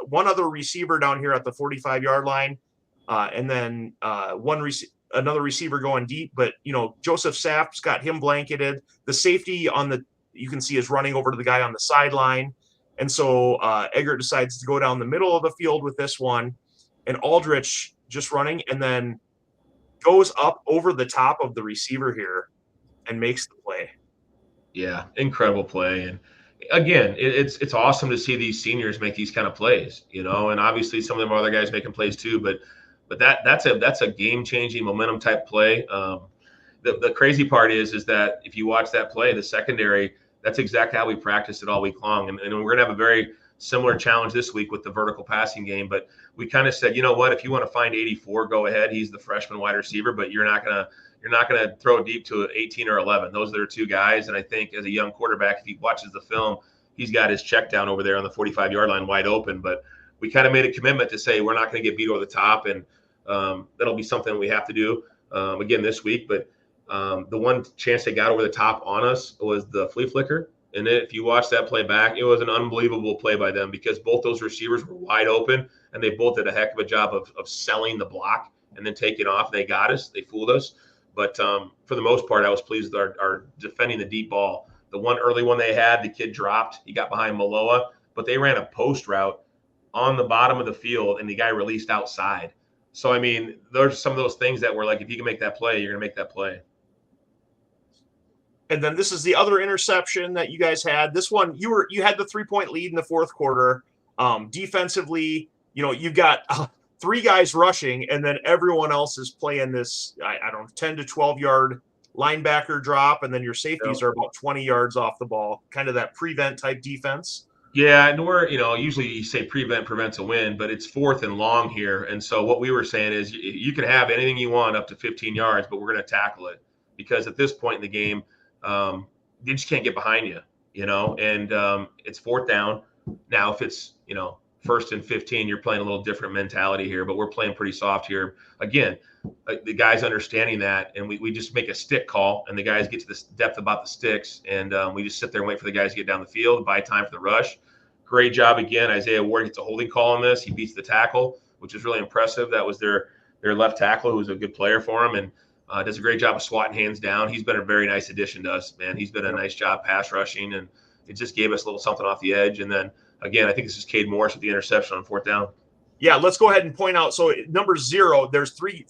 one other receiver down here at the 45-yard line, and then another receiver going deep. But, Joseph Sapp's got him blanketed. The safety you can see is running over to the guy on the sideline. And so Eggert decides to go down the middle of the field with this one, and Aldrich just running, and then goes up over the top of the receiver here and makes the play. Yeah, incredible play. And again, it's awesome to see these seniors make these kind of plays, and obviously some of them are other guys making plays too, but that's a game-changing momentum type play. The crazy part is that if you watch that play, the secondary, that's exactly how we practiced it all week long. And we're going to have a very similar challenge this week with the vertical passing game, but we kind of said, you know what, if you want to find 84, go ahead. He's the freshman wide receiver, but you're not gonna throw deep to 18 or 11. Those are their two guys. And I think as a young quarterback, if he watches the film, he's got his check down over there on the 45-yard line wide open. But we kind of made a commitment to say we're not going to get beat over the top, and that'll be something we have to do again this week. But the one chance they got over the top on us was the flea flicker. And if you watch that play back, it was an unbelievable play by them because both those receivers were wide open, and they both did a heck of a job of selling the block and then taking off. They got us. They fooled us. But for the most part, I was pleased with our defending the deep ball. The one early one they had, the kid dropped. He got behind Maloa, but they ran a post route on the bottom of the field, and the guy released outside. So, there's some of those things that were like, if you can make that play, you're going to make that play. And then this is the other interception that you guys had. This one, you had the 3-point lead in the fourth quarter. Defensively, you've got 3 guys rushing, and then everyone else is playing this, 10 to 12-yard linebacker drop, and then your safeties are about 20 yards off the ball, kind of that prevent type defense. Yeah, and we're, usually you say prevent prevents a win, but it's 4th and long here. And so what we were saying is you can have anything you want up to 15 yards, but we're going to tackle it because at this point in the game, they just can't get behind you, and it's 4th down. Now, if it's, 1st and 15, you're playing a little different mentality here, but we're playing pretty soft here. Again, the guys understanding that, and we just make a stick call, and the guys get to this depth about the sticks, and we just sit there and wait for the guys to get down the field, buy time for the rush. Great job again. Isaiah Ward gets a holding call on this. He beats the tackle, which is really impressive. That was their left tackle, who was a good player for him, and Does a great job of swatting hands down. He's been a very nice addition to us, man. He's been a nice job pass rushing, and it just gave us a little something off the edge. And then, again, I think this is Cade Morris with the interception on 4th down. Yeah, let's go ahead and point out. So number 0, there's three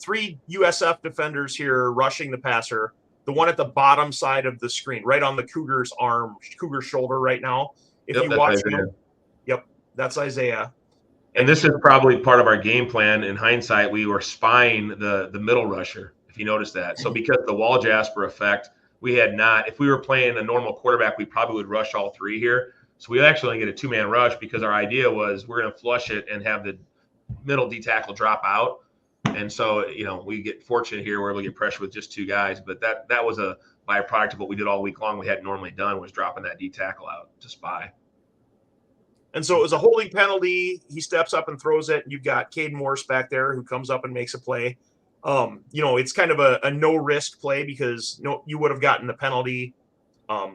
USF defenders here rushing the passer. The one at the bottom side of the screen, right on the Cougar's arm, Cougar's shoulder right now. If you watch him, that's Isaiah. And this is probably part of our game plan. In hindsight, we were spying the middle rusher, if you notice that. So because of the wall jasper effect, we had not. If we were playing a normal quarterback, we probably would rush all 3 here. So we actually get a 2-man rush because our idea was we're going to flush it and have the middle D tackle drop out. And so, we get fortunate here. We're able to get pressure with just 2 guys. But that was a byproduct of what we did all week long. We hadn't normally done was dropping that D tackle out to spy. And so it was a holding penalty. He steps up and throws it. And you've got Cade Morris back there who comes up and makes a play. It's kind of a no-risk play because you would have gotten the penalty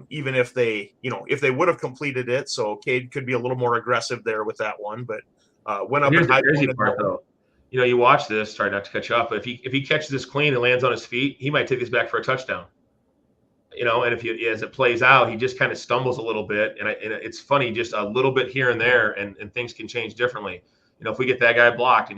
even if they would have completed it. So Cade could be a little more aggressive there with that one. But went up and high pointed part, though. You watch this, try not to catch up, but if he catches this clean and lands on his feet, he might take this back for a touchdown. And as it plays out, he just kind of stumbles a little bit, and it's funny, just a little bit here and there, and things can change differently. If we get that guy blocked, and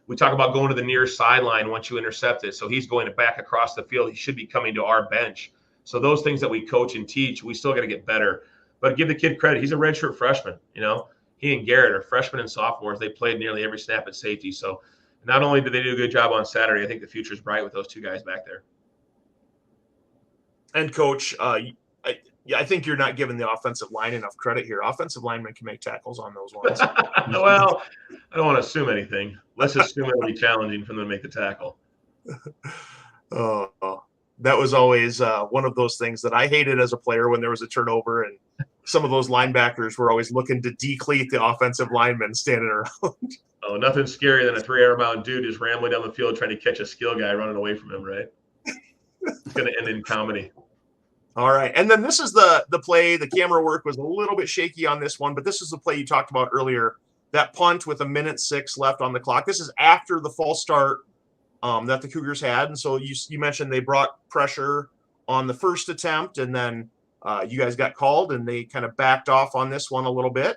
we talk about going to the near sideline once you intercept it, so he's going back across the field. He should be coming to our bench. So those things that we coach and teach, we still got to get better. But give the kid credit; he's a redshirt freshman. He and Garrett are freshmen and sophomores. They played nearly every snap at safety. So not only did they do a good job on Saturday, I think the future's bright with those 2 guys back there. And Coach, I think you're not giving the offensive line enough credit here. Offensive linemen can make tackles on those ones. Well, I don't want to assume anything. Let's assume it'll be challenging for them to make the tackle. That was always one of those things that I hated as a player when there was a turnover, and some of those linebackers were always looking to decleat the offensive linemen standing around. Oh, nothing scarier than a 3-hour-bound dude just rambling down the field trying to catch a skill guy running away from him, right? It's going to end in comedy. All right. And then this is the play. The camera work was a little bit shaky on this one, but this is the play you talked about earlier, that punt with 1:06 left on the clock. This is after the false start that the Cougars had. And so you mentioned they brought pressure on the first attempt, and then you guys got called, and they kind of backed off on this one a little bit.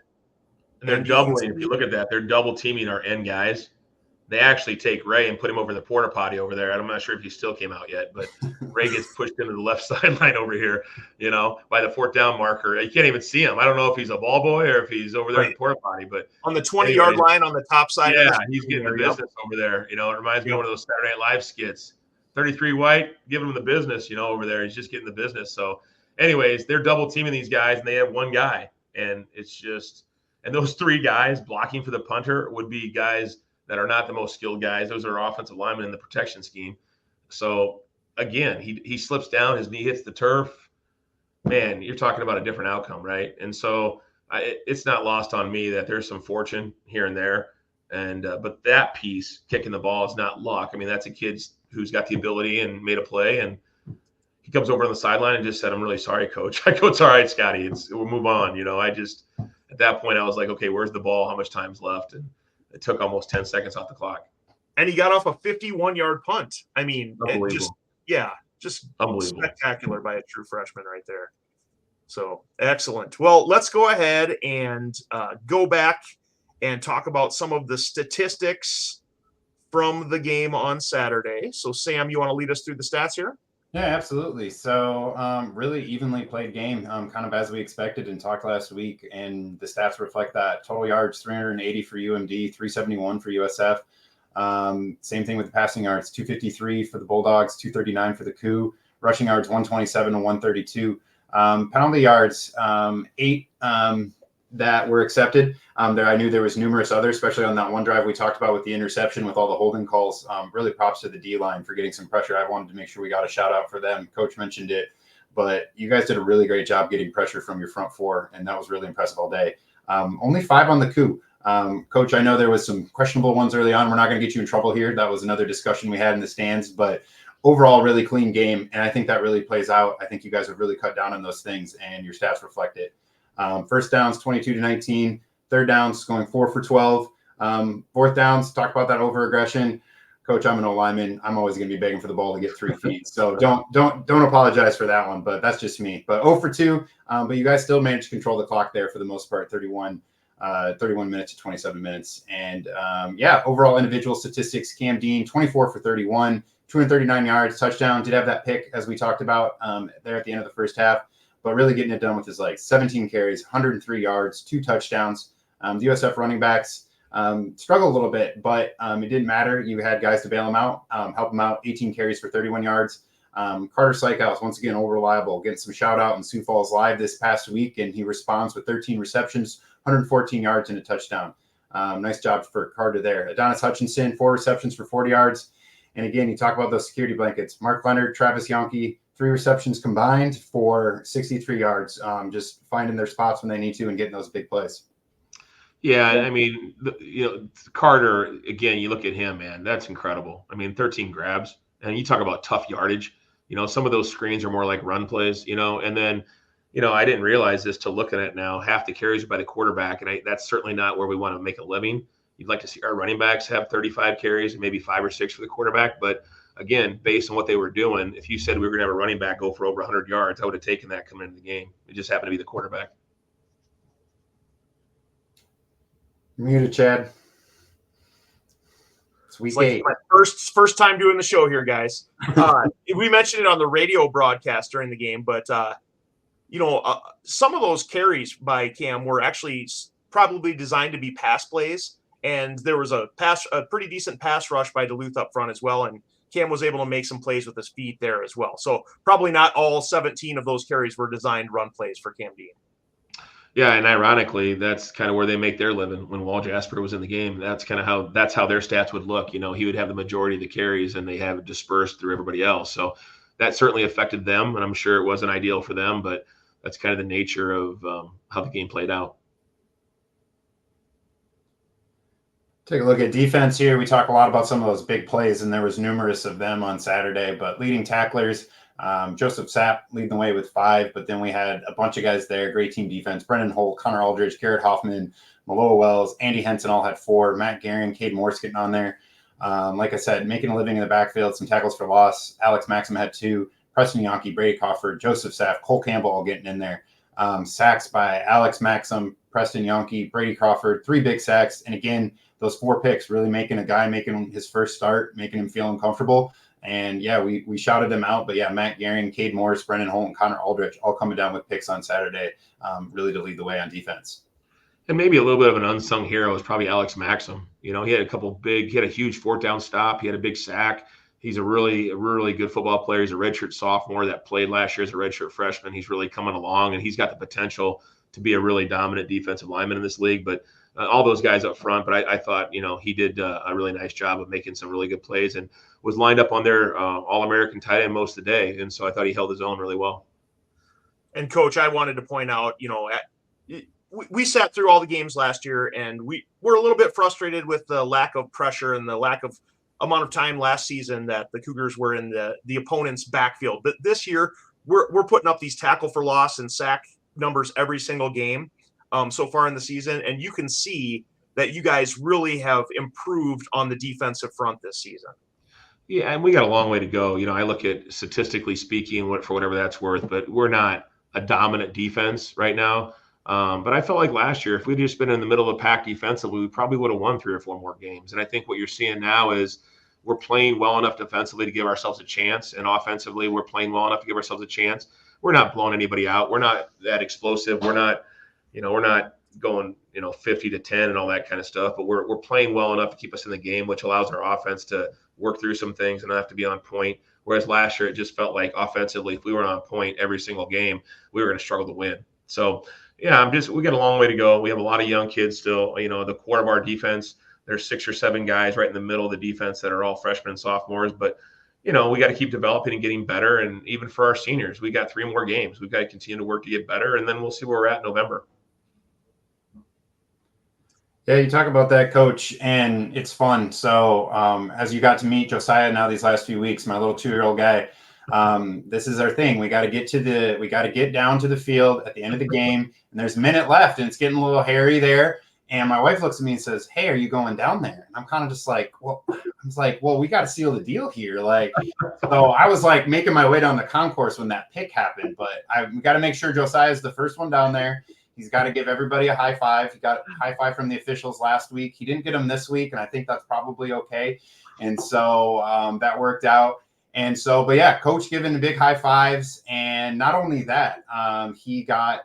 And they're doubling. If you look at that, they're double teaming our end guys. They actually take Ray and put him over the porta potty over there. I'm not sure if he still came out yet, but Ray gets pushed into the left sideline over here, by the 4th down marker. You can't even see him. I don't know if he's a ball boy or if he's over there in the porta potty, but on the 20-yard line on the top side. Yeah, he's getting the business over there. It reminds me of one of those Saturday Night Live skits. 33 White, giving him the business, over there. He's just getting the business. So anyways, they're double teaming these guys, and they have 1 guy. And it's just – and those 3 guys blocking for the punter would be guys – that are not the most skilled guys. Those are offensive linemen in the protection scheme. So, again, he slips down, his knee hits the turf. Man, you're talking about a different outcome, right? And so it's not lost on me that there's some fortune here and there. And but that piece, kicking the ball, is not luck. I mean, that's a kid who's got the ability and made a play. And he comes over on the sideline and just said, "I'm really sorry, Coach." I go, "It's all right, Scotty. We'll move on." At that point, I was like, okay, where's the ball? How much time's left? And it took almost 10 seconds off the clock. And he got off a 51-yard punt. I mean, just spectacular by a true freshman right there. So excellent. Well, let's go ahead and go back and talk about some of the statistics from the game on Saturday. So, Sam, you want to lead us through the stats here? Yeah, absolutely. So really evenly played game, kind of as we expected and talked last week. And the stats reflect that. Total yards, 380 for UMD, 371 for USF. Same thing with the passing yards, 253 for the Bulldogs, 239 for the Coup. Rushing yards, 127 and 132. Penalty yards, 8 that were accepted. I knew there was numerous others, especially on that one drive we talked about with the interception, with all the holding calls. Really props to the D-line for getting some pressure. I wanted to make sure we got a shout out for them. Coach mentioned it, but you guys did a really great job getting pressure from your front 4, and that was really impressive all day. Only 5 on the Coup. Coach, I know there was some questionable ones early on. We're not going to get you in trouble here. That was another discussion we had in the stands, but overall, really clean game, and I think that really plays out. I think you guys have really cut down on those things, and your stats reflect it. First downs, 22-19. Third downs, going 4 for 12. Fourth downs, talk about that over aggression. Coach, I'm an old lineman. I'm always going to be begging for the ball to get 3 feet. So don't apologize for that one, but that's just me. But 0 for 2. But you guys still managed to control the clock there for the most part, 31 minutes to 27 minutes. And overall individual statistics, Cam Dean, 24 for 31, 239 yards, touchdown. Did have that pick, as we talked about there at the end of the first half, but really getting it done with his legs. 17 carries, 103 yards, 2 touchdowns. The USF running backs struggled a little bit, but it didn't matter. You had guys to bail them out, help them out. 18 carries for 31 yards. Carter Sykehouse, once again, over reliable, getting some shout out in Sioux Falls Live this past week, and he responds with 13 receptions, 114 yards and a touchdown. Nice job for Carter there. Adonis Hutchinson, 4 receptions for 40 yards. And again, you talk about those security blankets. Mark Leonard, Travis Yonke, 3 receptions combined for 63 yards, just finding their spots when they need to and getting those big plays. Yeah, I mean, Carter, again, you look at him, man, that's incredible. I mean, 13 grabs, and you talk about tough yardage. Some of those screens are more like run plays, and then, I didn't realize this till looking at it now. Half the carries are by the quarterback, and that's certainly not where we want to make a living. You'd like to see our running backs have 35 carries and maybe 5 or 6 for the quarterback. But again, based on what they were doing, if you said we were going to have a running back go for over 100 yards, I would have taken that coming into the game. It just happened to be the quarterback. You're muted, Chad. It's week 8. My first time doing the show here, guys. We mentioned it on the radio broadcast during the game, but some of those carries by Cam were actually probably designed to be pass plays. And there was a pretty decent pass rush by Duluth up front as well. And Cam was able to make some plays with his feet there as well. So probably not all 17 of those carries were designed run plays for Cam Dean. Yeah, and ironically, that's kind of where they make their living. When Wall Jasper was in the game, that's how their stats would look. He would have the majority of the carries, and they have it dispersed through everybody else. So that certainly affected them, and I'm sure it wasn't ideal for them, but that's kind of the nature of how the game played out. Take a look at defense here. We talk a lot about some of those big plays, and there was numerous of them on Saturday. But leading tacklers, Joseph Sapp leading the way with 5, but then we had a bunch of guys there. Great team defense. Brendan Holt, Connor Aldridge, Garrett Hoffman, Maloa Wells, Andy Henson all had 4. Matt Guerin, Cade Morse getting on there. Like I said, making a living in the backfield, some tackles for loss. Alex Maxim had 2. Preston Yonke, Brady Crawford, Joseph Sapp, Cole Campbell all getting in there. Sacks by Alex Maxim, Preston Yonke, Brady Crawford, 3 big sacks. And again, those 4 picks really making a guy making his first start, making him feel uncomfortable. And we shouted them out. But Matt Guerin, Cade Morris, Brendan Holt, and Connor Aldridge all coming down with picks on Saturday, really to lead the way on defense. And maybe a little bit of an unsung hero is probably Alex Maxim. He had he had a huge 4th down stop. He had a big sack. He's a really good football player. He's a redshirt sophomore that played last year as a redshirt freshman. He's really coming along, and he's got the potential to be a really dominant defensive lineman in this league. But all those guys up front, but I thought, he did a really nice job of making some really good plays and was lined up on their All-American tight end most of the day. And so I thought he held his own really well. And Coach, I wanted to point out, we sat through all the games last year, and we were a little bit frustrated with the lack of pressure and the lack of amount of time last season that the Cougars were in the opponent's backfield. But this year, we're putting up these tackle for loss and sack numbers every single game so far in the season, and you can see that you guys really have improved on the defensive front this season. Yeah, and we got a long way to go. I look at statistically speaking, for whatever that's worth, but we're not a dominant defense right now. But I felt like last year, if we'd just been in the middle of the pack defensively, we probably would have won 3 or 4 more games. And I think what you're seeing now is we're playing well enough defensively to give ourselves a chance, and offensively, we're playing well enough to give ourselves a chance. We're not blowing anybody out. We're not that explosive. We're not going 50-10 and all that kind of stuff. But we're playing well enough to keep us in the game, which allows our offense to work through some things and not have to be on point. Whereas last year, it just felt like offensively, if we were on point every single game, we were going to struggle to win. So, yeah, we got a long way to go. We have a lot of young kids still. The core of our defense, there's 6 or 7 guys right in the middle of the defense that are all freshmen and sophomores. But, we got to keep developing and getting better. And even for our seniors, we got 3 more games. We've got to continue to work to get better, and then we'll see where we're at in November. Yeah, you talk about that, Coach, and it's fun. So as you got to meet Josiah now these last few weeks, my little 2-year-old guy, this is our thing. We got to get down to the field at the end of the game, and there's a minute left, and it's getting a little hairy there. And my wife looks at me and says, "Hey, are you going down there?" And I'm kind of just like, well, we got to seal the deal here. Like, so I was like making my way down the concourse when that pick happened, but we got to make sure Josiah's the first one down there. He's got to give everybody a high five. He got a high five from the officials last week. He didn't get them this week, and I think that's probably okay. And so that worked out. And so, but yeah, Coach giving the big high fives. And not only that, he got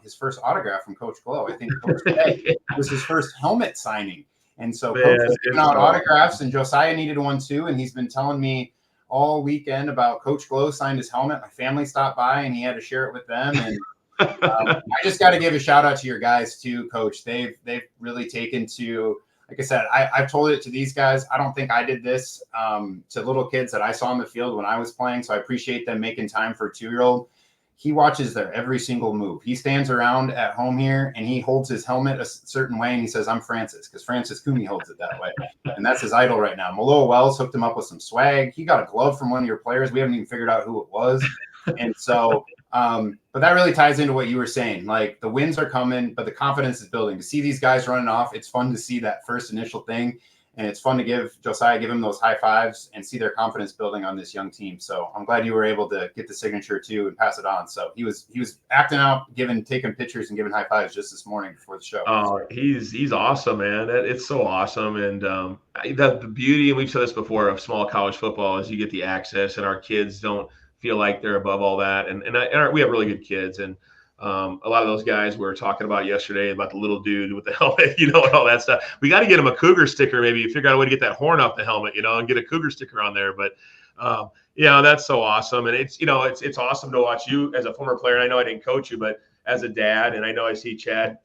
his first autograph from Coach Glow. I think Coach Sid was his first helmet signing. And so Coach was giving out autographs, and Josiah needed one too. And he's been telling me all weekend about Coach Glow signed his helmet. My family stopped by, and he had to share it with them. And I just got to give a shout out to your guys too, Coach. They've really taken to, like I said, I've told it to these guys. I don't think I did this to little kids that I saw on the field when I was playing. So I appreciate them making time for a 2-year-old. He watches their every single move. He stands around at home here and he holds his helmet a certain way. And he says, "I'm Francis," because Francis Cooney holds it that way. And that's his idol right now. Maloa Wells hooked him up with some swag. He got a glove from one of your players. We haven't even figured out who it was. And so, but that really ties into what you were saying. Like, the wins are coming, but the confidence is building. To see these guys running off, it's fun to see that first initial thing. And it's fun to give him those high fives and see their confidence building on this young team. So I'm glad you were able to get the signature too and pass it on. So he was acting out, taking pictures and giving high fives just this morning before the show. Oh, he's awesome, man. It's so awesome. And the beauty, and we've said this before, of small college football is you get the access, and our kids don't feel like they're above all that. And we have really good kids. And a lot of those guys we were talking about yesterday about the little dude with the helmet, and all that stuff. We got to get him a Cougar sticker, maybe figure out a way to get that horn off the helmet, and get a Cougar sticker on there. But that's so awesome. And it's awesome to watch you as a former player. And I know I didn't coach you, but as a dad, and I know I see Chad,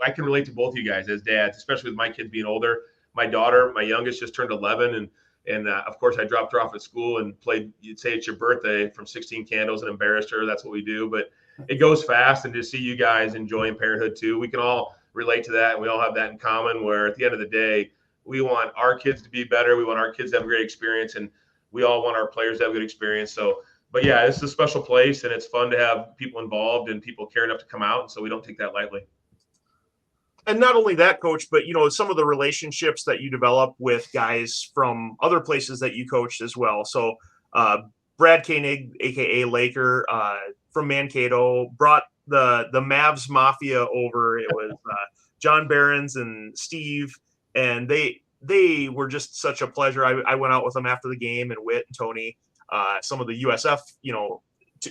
I can relate to both of you guys as dads, especially with my kids being older. My daughter, my youngest, just turned 11, and of course, I dropped her off at school and played, you'd say it's your birthday, from 16 candles and embarrassed her. That's what we do. But it goes fast. And to see you guys enjoying parenthood too, we can all relate to that. And we all have that in common, where at the end of the day, we want our kids to be better. We want our kids to have a great experience. And we all want our players to have a good experience. So, but yeah, this is a special place, and it's fun to have people involved and people care enough to come out. And so we don't take that lightly. And not only that, Coach, but, some of the relationships that you develop with guys from other places that you coached as well. So Brad Koenig, a.k.a. Laker, from Mankato, brought the Mavs Mafia over. It was John Behrens and Steve, and they were just such a pleasure. I went out with them after the game, and Whit and Tony, some of the USF,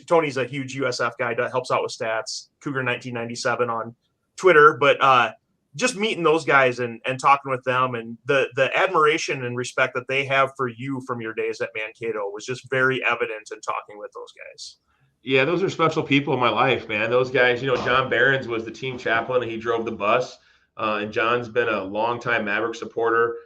Tony's a huge USF guy that helps out with stats, Cougar 1997 on Twitter, but just meeting those guys and talking with them, and the admiration and respect that they have for you from your days at Mankato was just very evident in talking with those guys. Yeah, those are special people in my life, man. Those guys, John Behrens was the team chaplain, and he drove the bus. And John's been a longtime Maverick supporter.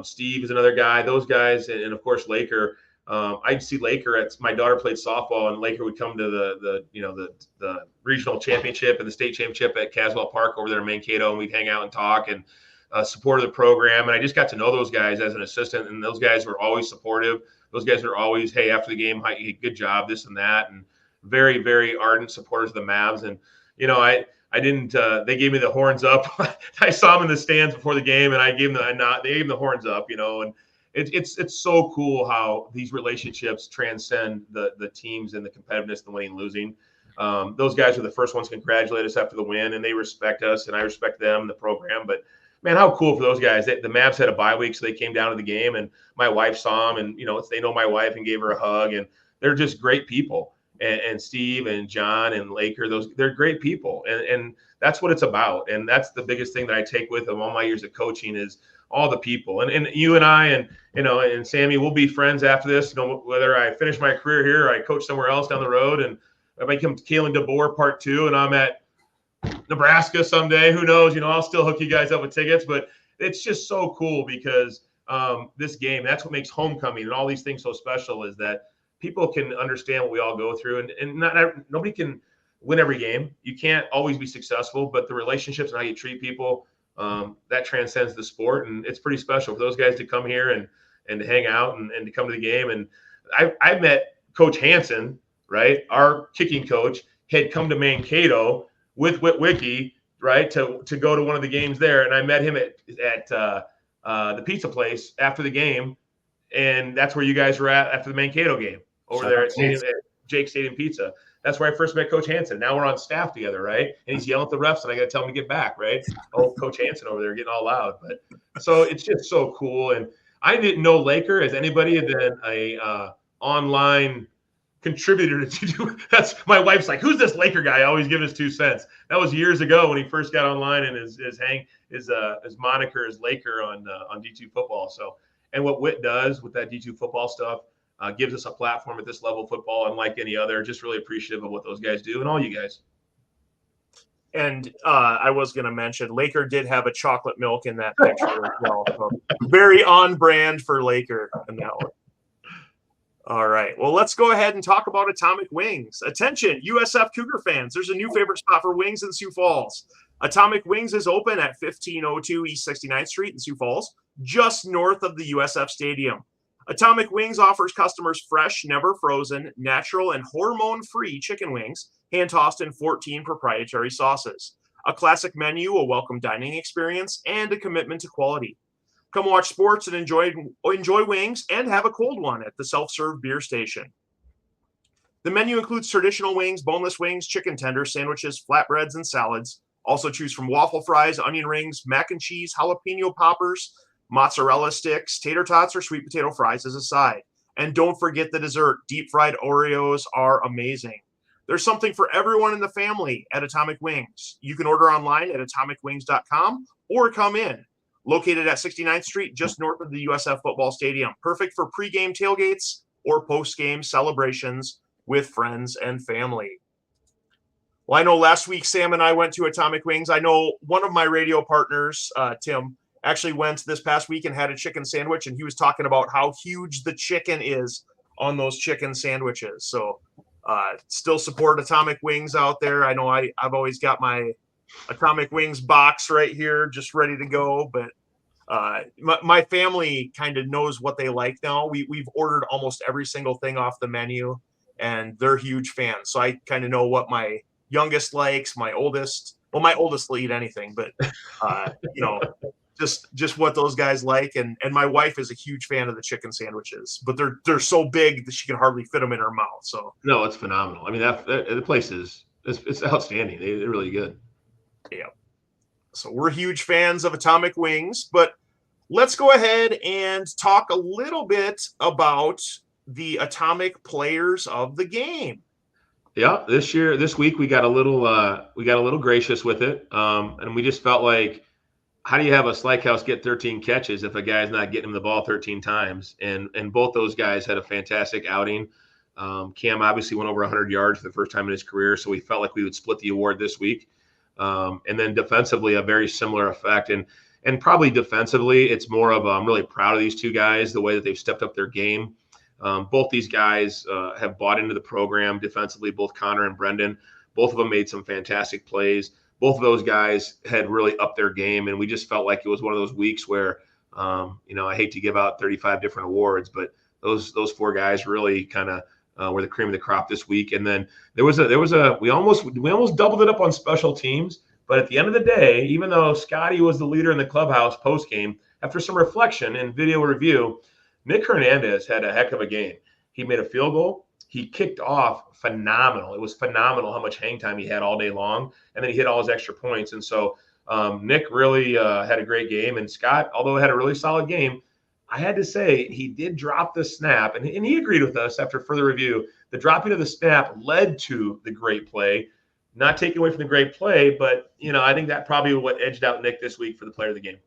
Steve is another guy. Those guys, and of course Laker. I'd see Laker my daughter played softball, and Laker would come to the regional championship and the state championship at Caswell Park over there in Mankato, and we'd hang out and talk and support the program. And I just got to know those guys as an assistant, and those guys were always supportive. Those guys are always, hey, after the game, hey, good job, this and that, and very, very ardent supporters of the Mavs. And I didn't. They gave me the horns up. I saw them in the stands before the game, and I gave them they gave them the horns up, and. It's so cool how these relationships transcend the teams and the competitiveness, the winning and losing. Those guys were the first ones to congratulate us after the win, and they respect us, and I respect them and the program. But man, how cool for those guys. The Mavs had a bye week, so they came down to the game, and my wife saw them, and they know my wife and gave her a hug, and they're just great people. And Steve and John and Laker, they're great people, and that's what it's about. And that's the biggest thing that I take with them all my years of coaching is all the people. And you and I and Sammy, we'll be friends after this, whether I finish my career here or I coach somewhere else down the road, and I become Kalen DeBoer Part 2, and I'm at Nebraska someday, who knows, I'll still hook you guys up with tickets. But it's just so cool because this game, that's what makes homecoming and all these things so special, is that people can understand what we all go through, and nobody can win every game. You can't always be successful, but the relationships and how you treat people, that transcends the sport, and it's pretty special for those guys to come here and to hang out and to come to the game. And I met Coach Hansen, right? Our kicking coach had come to Mankato with Whit Wicke right, to go to one of the games there. And I met him at the pizza place after the game, and that's where you guys were at after the Mankato game over there at Jake Stadium Pizza. That's where I first met Coach Hansen. Now we're on staff together, right? And he's yelling at the refs, and I got to tell him to get back, right? Oh, Coach Hansen over there getting all loud. But so it's just so cool. And I didn't know Laker as anybody than a online contributor to. That's my wife's like, who's this Laker guy? I always give his 2 cents. That was years ago when he first got online, and his moniker is Laker on D2 football. So, and what Whit does with that D2 football stuff. Gives us a platform at this level of football unlike any other. Just really appreciative of what those guys do and all you guys. And I was going to mention, Laker did have a chocolate milk in that picture as well. So very on brand for Laker in that one. All right. Well, let's go ahead and talk about Atomic Wings. Attention, USF Cougar fans. There's a new favorite spot for wings in Sioux Falls. Atomic Wings is open at 1502 East 69th Street in Sioux Falls, just north of the USF Stadium. Atomic Wings offers customers fresh, never frozen, natural, and hormone-free chicken wings, hand-tossed in 14 proprietary sauces. A classic menu, a welcome dining experience, and a commitment to quality. Come watch sports and enjoy wings and have a cold one at the self-serve beer station. The menu includes traditional wings, boneless wings, chicken tenders, sandwiches, flatbreads, and salads. Also choose from waffle fries, onion rings, mac and cheese, jalapeno poppers, mozzarella sticks, tater tots, or sweet potato fries as a side. And don't forget the dessert. Deep fried Oreos are amazing. There's something for everyone in the family at Atomic Wings. You can order online at atomicwings.com or come in. Located at 69th Street, just north of the USF football stadium. Perfect for pregame tailgates or postgame celebrations with friends and family. Well, I know last week Sam and I went to Atomic Wings. I know one of my radio partners, Tim, actually went this past week and had a chicken sandwich, and he was talking about how huge the chicken is on those chicken sandwiches. So still support Atomic Wings out there. I know I've always got my Atomic Wings box right here just ready to go, but my family kind of knows what they like now. We've ordered almost every single thing off the menu, and they're huge fans. So I kind of know what my youngest likes, my oldest will eat anything, but just what those guys like. And my wife is a huge fan of the chicken sandwiches, but they're so big that she can hardly fit them in her mouth. So no, it's phenomenal. I mean, the place it's outstanding. They're really good. Yeah. So we're huge fans of Atomic Wings, but let's go ahead and talk a little bit about the Atomic players of the game. Yeah, this week we got a little gracious with it, and we just felt like, how do you have a Slykehouse get 13 catches if a guy's not getting him the ball 13 times? And both those guys had a fantastic outing. Cam obviously went over 100 yards for the first time in his career, so we felt like we would split the award this week. And then defensively, a very similar effect. And probably defensively, it's more of I'm really proud of these two guys, the way that they've stepped up their game. Both these guys have bought into the program defensively, both Connor and Brendan. Both of them made some fantastic plays. Both of those guys had really upped their game, and we just felt like it was one of those weeks where, I hate to give out 35 different awards, but those four guys really kind of were the cream of the crop this week. And then we almost doubled it up on special teams, but at the end of the day, even though Scotty was the leader in the clubhouse post game, after some reflection and video review, Nick Hernandez had a heck of a game. He made a field goal. He kicked off phenomenal. It was phenomenal how much hang time he had all day long, and then he hit all his extra points. And so Nick really had a great game. And Scott, although he had a really solid game, I had to say he did drop the snap, and he agreed with us after further review. The dropping of the snap led to the great play, not taking away from the great play, but I think that probably what edged out Nick this week for the player of the game.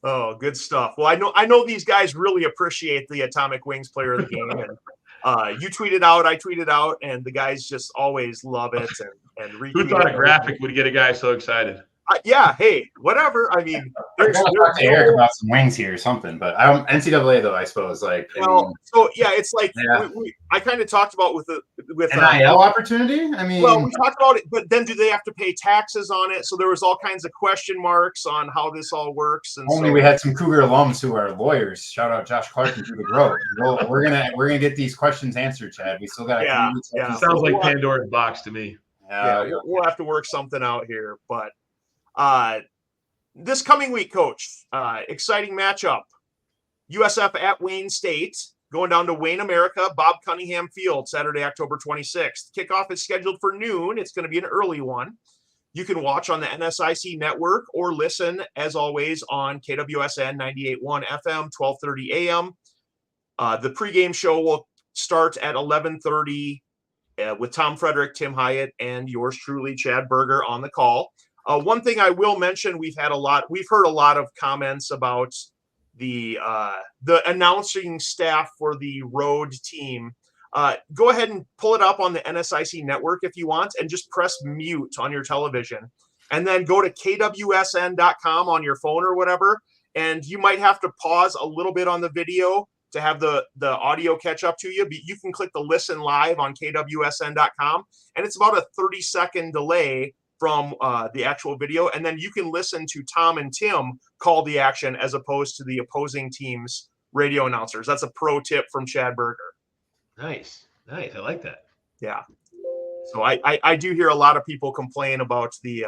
Oh, good stuff. Well, I know these guys really appreciate the Atomic Wings player of the game. And you tweeted out, I tweeted out, and the guys just always love it. And who thought a graphic would get a guy so excited? Yeah, hey, whatever. I mean, there's talk to Eric about some wings here or something, but I don't NCAA though. I suppose it's like I kind of talked about with NIL opportunity. I mean, well, we talked about it, but then do they have to pay taxes on it? So there was all kinds of question marks on how this all works. And we had some Cougar alums who are lawyers. Shout out Josh Clark and Drew DeGroat. We're gonna get these questions answered, Chad. We still got Sounds like Pandora's box to me. We'll have to work something out here. But this coming week, Coach, exciting matchup. USF at Wayne State, going down to Wayne, America, Bob Cunningham Field, Saturday, October 26th. Kickoff is scheduled for noon. It's going to be an early one. You can watch on the NSIC network or listen, as always, on KWSN 98.1 FM, 12:30 a.m. The pregame show will start at 11:30 with Tom Frederick, Tim Hyatt, and yours truly, Chad Birger, on the call. One thing I will mention, we've heard a lot of comments about the announcing staff for the road team. Go ahead and pull it up on the NSIC network if you want, and just press mute on your television, and then go to kwsn.com on your phone or whatever, and you might have to pause a little bit on the video to have the audio catch up to you. But you can click the listen live on kwsn.com, and it's about a 30-second delay from the actual video, and then you can listen to Tom and Tim call the action as opposed to the opposing team's radio announcers. That's a pro tip from Chad Birger. Nice. I like that. Yeah. So I do hear a lot of people complain about the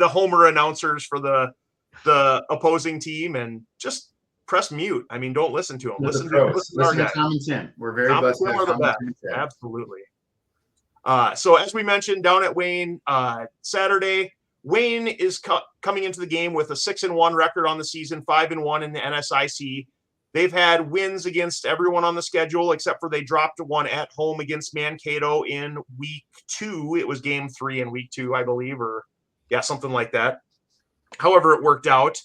homer announcers for the opposing team, and just press mute. I mean, don't listen to them. Listen to Tom and Tim. We're very blessed. Tom and Tim are the best. Absolutely. So as we mentioned, down at Wayne, Saturday, Wayne is coming into the game with a 6-1 record on the season, 5-1 in the NSIC. They've had wins against everyone on the schedule, except for they dropped one at home against Mankato in week 2. It was game 3 in week 2, I believe, or something like that. However, it worked out.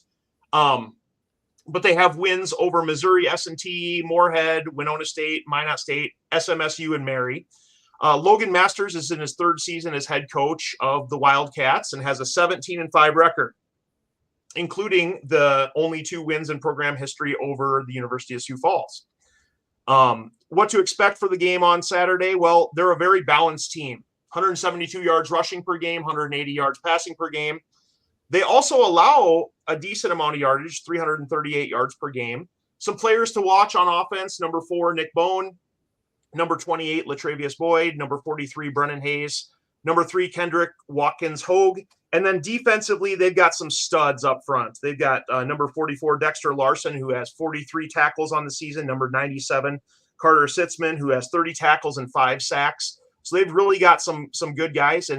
But they have wins over Missouri S&T, Moorhead, Winona State, Minot State, SMSU, and Mary. Logan Masters is in his 3rd season as head coach of the Wildcats and has a 17-5 record, including the only 2 wins in program history over the University of Sioux Falls. What to expect for the game on Saturday? Well, they're a very balanced team. 172 yards rushing per game, 180 yards passing per game. They also allow a decent amount of yardage, 338 yards per game. Some players to watch on offense: number 4, Nick Bone; number 28, Latravius Boyd; number 43, Brennan Hayes; number 3, Kendrick Watkins-Hogue. And then defensively, they've got some studs up front. They've got number 44, Dexter Larson, who has 43 tackles on the season; number 97, Carter Sitzman, who has 30 tackles and 5 sacks. So they've really got some good guys.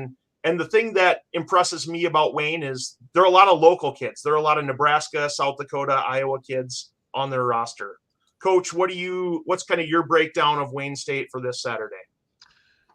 And the thing that impresses me about Wayne is there are a lot of local kids. There are a lot of Nebraska, South Dakota, Iowa kids on their roster. Coach, what's kind of your breakdown of Wayne State for this Saturday?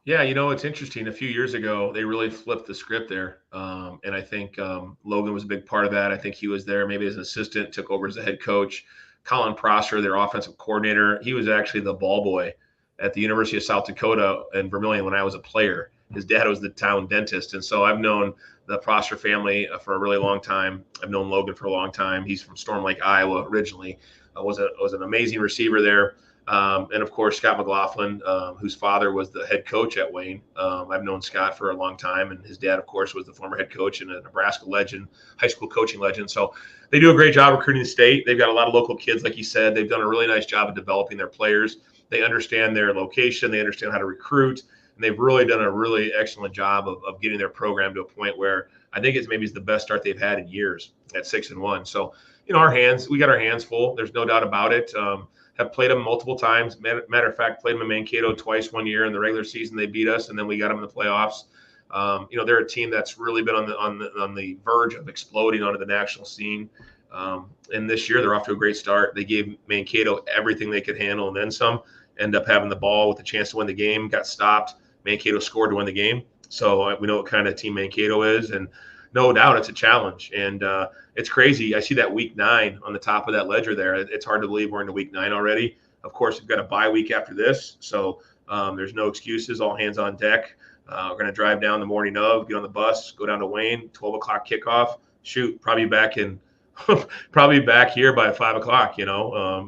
Yeah, it's interesting. A few years ago, they really flipped the script there. And I think Logan was a big part of that. I think he was there maybe as an assistant, took over as a head coach. Colin Prosser, their offensive coordinator, he was actually the ball boy at the University of South Dakota in Vermillion when I was a player. His dad was the town dentist. And so I've known the Prosser family for a really long time. I've known Logan for a long time. He's from Storm Lake, Iowa originally. Was an amazing receiver there. And of course, Scott McLaughlin, whose father was the head coach at Wayne. I've known Scott for a long time, and his dad, of course, was the former head coach and a Nebraska legend, high school coaching legend. So they do a great job recruiting the state. They've got a lot of local kids, like you said. They've done a really nice job of developing their players. They understand their location. They understand how to recruit. And they've really done a really excellent job of getting their program to a point where I think it's maybe the best start they've had in years at 6-1. So, we got our hands full. There's no doubt about it. Have played them multiple times. Matter of fact, played them in Mankato twice one year in the regular season. They beat us, and then we got them in the playoffs. They're a team that's really been on the verge of exploding onto the national scene. And this year, they're off to a great start. They gave Mankato everything they could handle and then some. End up having the ball with a chance to win the game. Got stopped. Mankato scored to win the game. So we know what kind of team Mankato is, and no doubt it's a challenge. And it's crazy. I see that week 9 on the top of that ledger there. It's hard to believe we're into week 9 already. Of course, we've got a bye week after this. So there's no excuses. All hands on deck. We're going to drive down the morning of, get on the bus, go down to Wayne, 12 o'clock kickoff. Shoot, probably back here by 5 o'clock,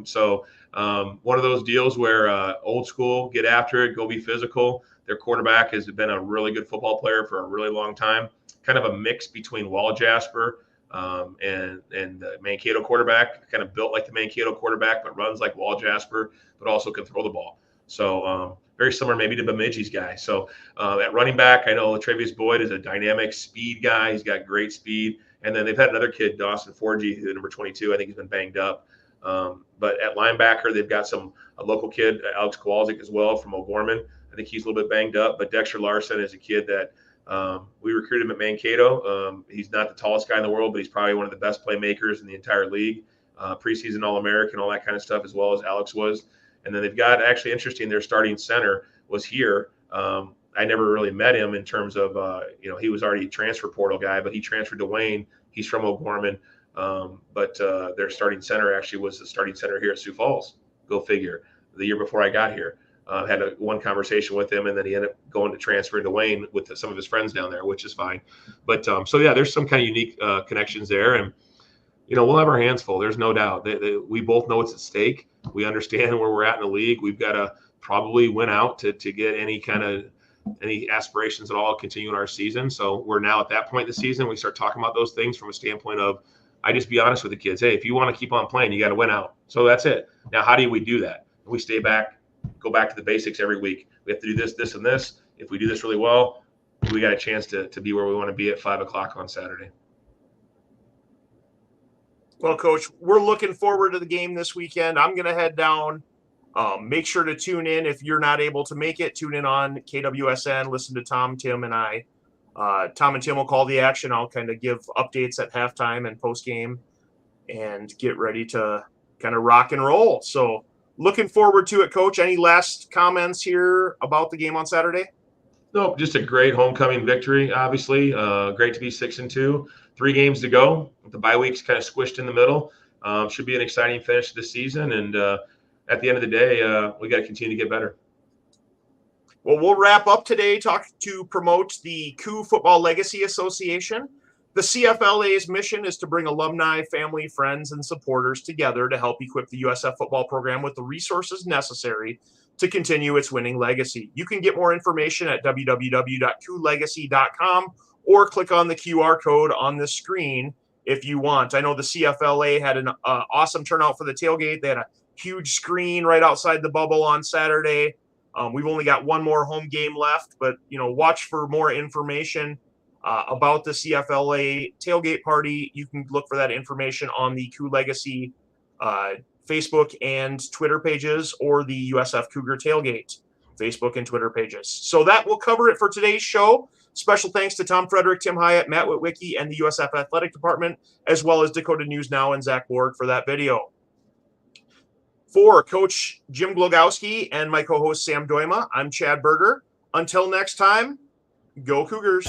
So one of those deals where old school, get after it, go be physical. Their quarterback has been a really good football player for a really long time. Kind of a mix between Wall Jasper and the Mankato quarterback, kind of built like the Mankato quarterback, but runs like Wall Jasper, but also can throw the ball. So very similar maybe to Bemidji's guy. So at running back, I know Travius Boyd is a dynamic speed guy. He's got great speed. And then they've had another kid, Dawson Forgy, who number 22. I think he's been banged up. But at linebacker, they've got a local kid, Alex Kowalczyk as well from O'Gorman. I think he's a little bit banged up. But Dexter Larson is a kid that we recruited him at Mankato. He's not the tallest guy in the world, but he's probably one of the best playmakers in the entire league. Preseason All-American, all that kind of stuff, as well as Alex was. And then they've got, actually interesting, their starting center was here. I never really met him in terms of, he was already a transfer portal guy, but he transferred to Wayne. He's from O'Gorman. But their starting center actually was the starting center here at Sioux Falls. Go figure. The year before I got here, had one conversation with him, and then he ended up going to transfer to Wayne with some of his friends down there, which is fine. But so yeah, there's some kind of unique connections there, and we'll have our hands full. There's no doubt. We both know what's at stake. We understand where we're at in the league. We've got to probably win out to get any aspirations at all continuing our season. So we're now at that point in the season. We start talking about those things from a standpoint of, I just be honest with the kids. Hey, if you want to keep on playing, you got to win out. So that's it. Now, how do we do that? We stay back, go back to the basics every week. We have to do this, this, and this. If we do this really well, we got a chance to be where we want to be at 5 o'clock on Saturday. Well, Coach, we're looking forward to the game this weekend. I'm going to head down. Make sure to tune in. If you're not able to make it, tune in on KWSN. Listen to Tom, Tim, and I. Tom and Tim will call the action. I'll kind of give updates at halftime and post-game and get ready to kind of rock and roll. So looking forward to it, Coach. Any last comments here about the game on Saturday? No, just a great homecoming victory, obviously. Great to be 6-2. 3 games to go. The bye week's kind of squished in the middle. Should be an exciting finish to the season. And at the end of the day, we got to continue to get better. Well, we'll wrap up today to promote the Sioux Football Legacy Association. The CFLA's mission is to bring alumni, family, friends, and supporters together to help equip the USF football program with the resources necessary to continue its winning legacy. You can get more information at www.coulegacy.com or click on the QR code on the screen if you want. I know the CFLA had an awesome turnout for the tailgate. They had a huge screen right outside the bubble on Saturday. We've only got one more home game left, but watch for more information about the CFLA tailgate party. You can look for that information on the Sioux Legacy Facebook and Twitter pages, or the USF Cougar Tailgate Facebook and Twitter pages. So that will cover it for today's show. Special thanks to Tom Frederick, Tim Hyatt, Matt Witwicky, and the USF Athletic Department, as well as Dakota News Now and Zach Ward for that video. For Coach Jim Glogowski and my co-host Sam Dooyema, I'm Chad Birger. Until next time, go Cougars.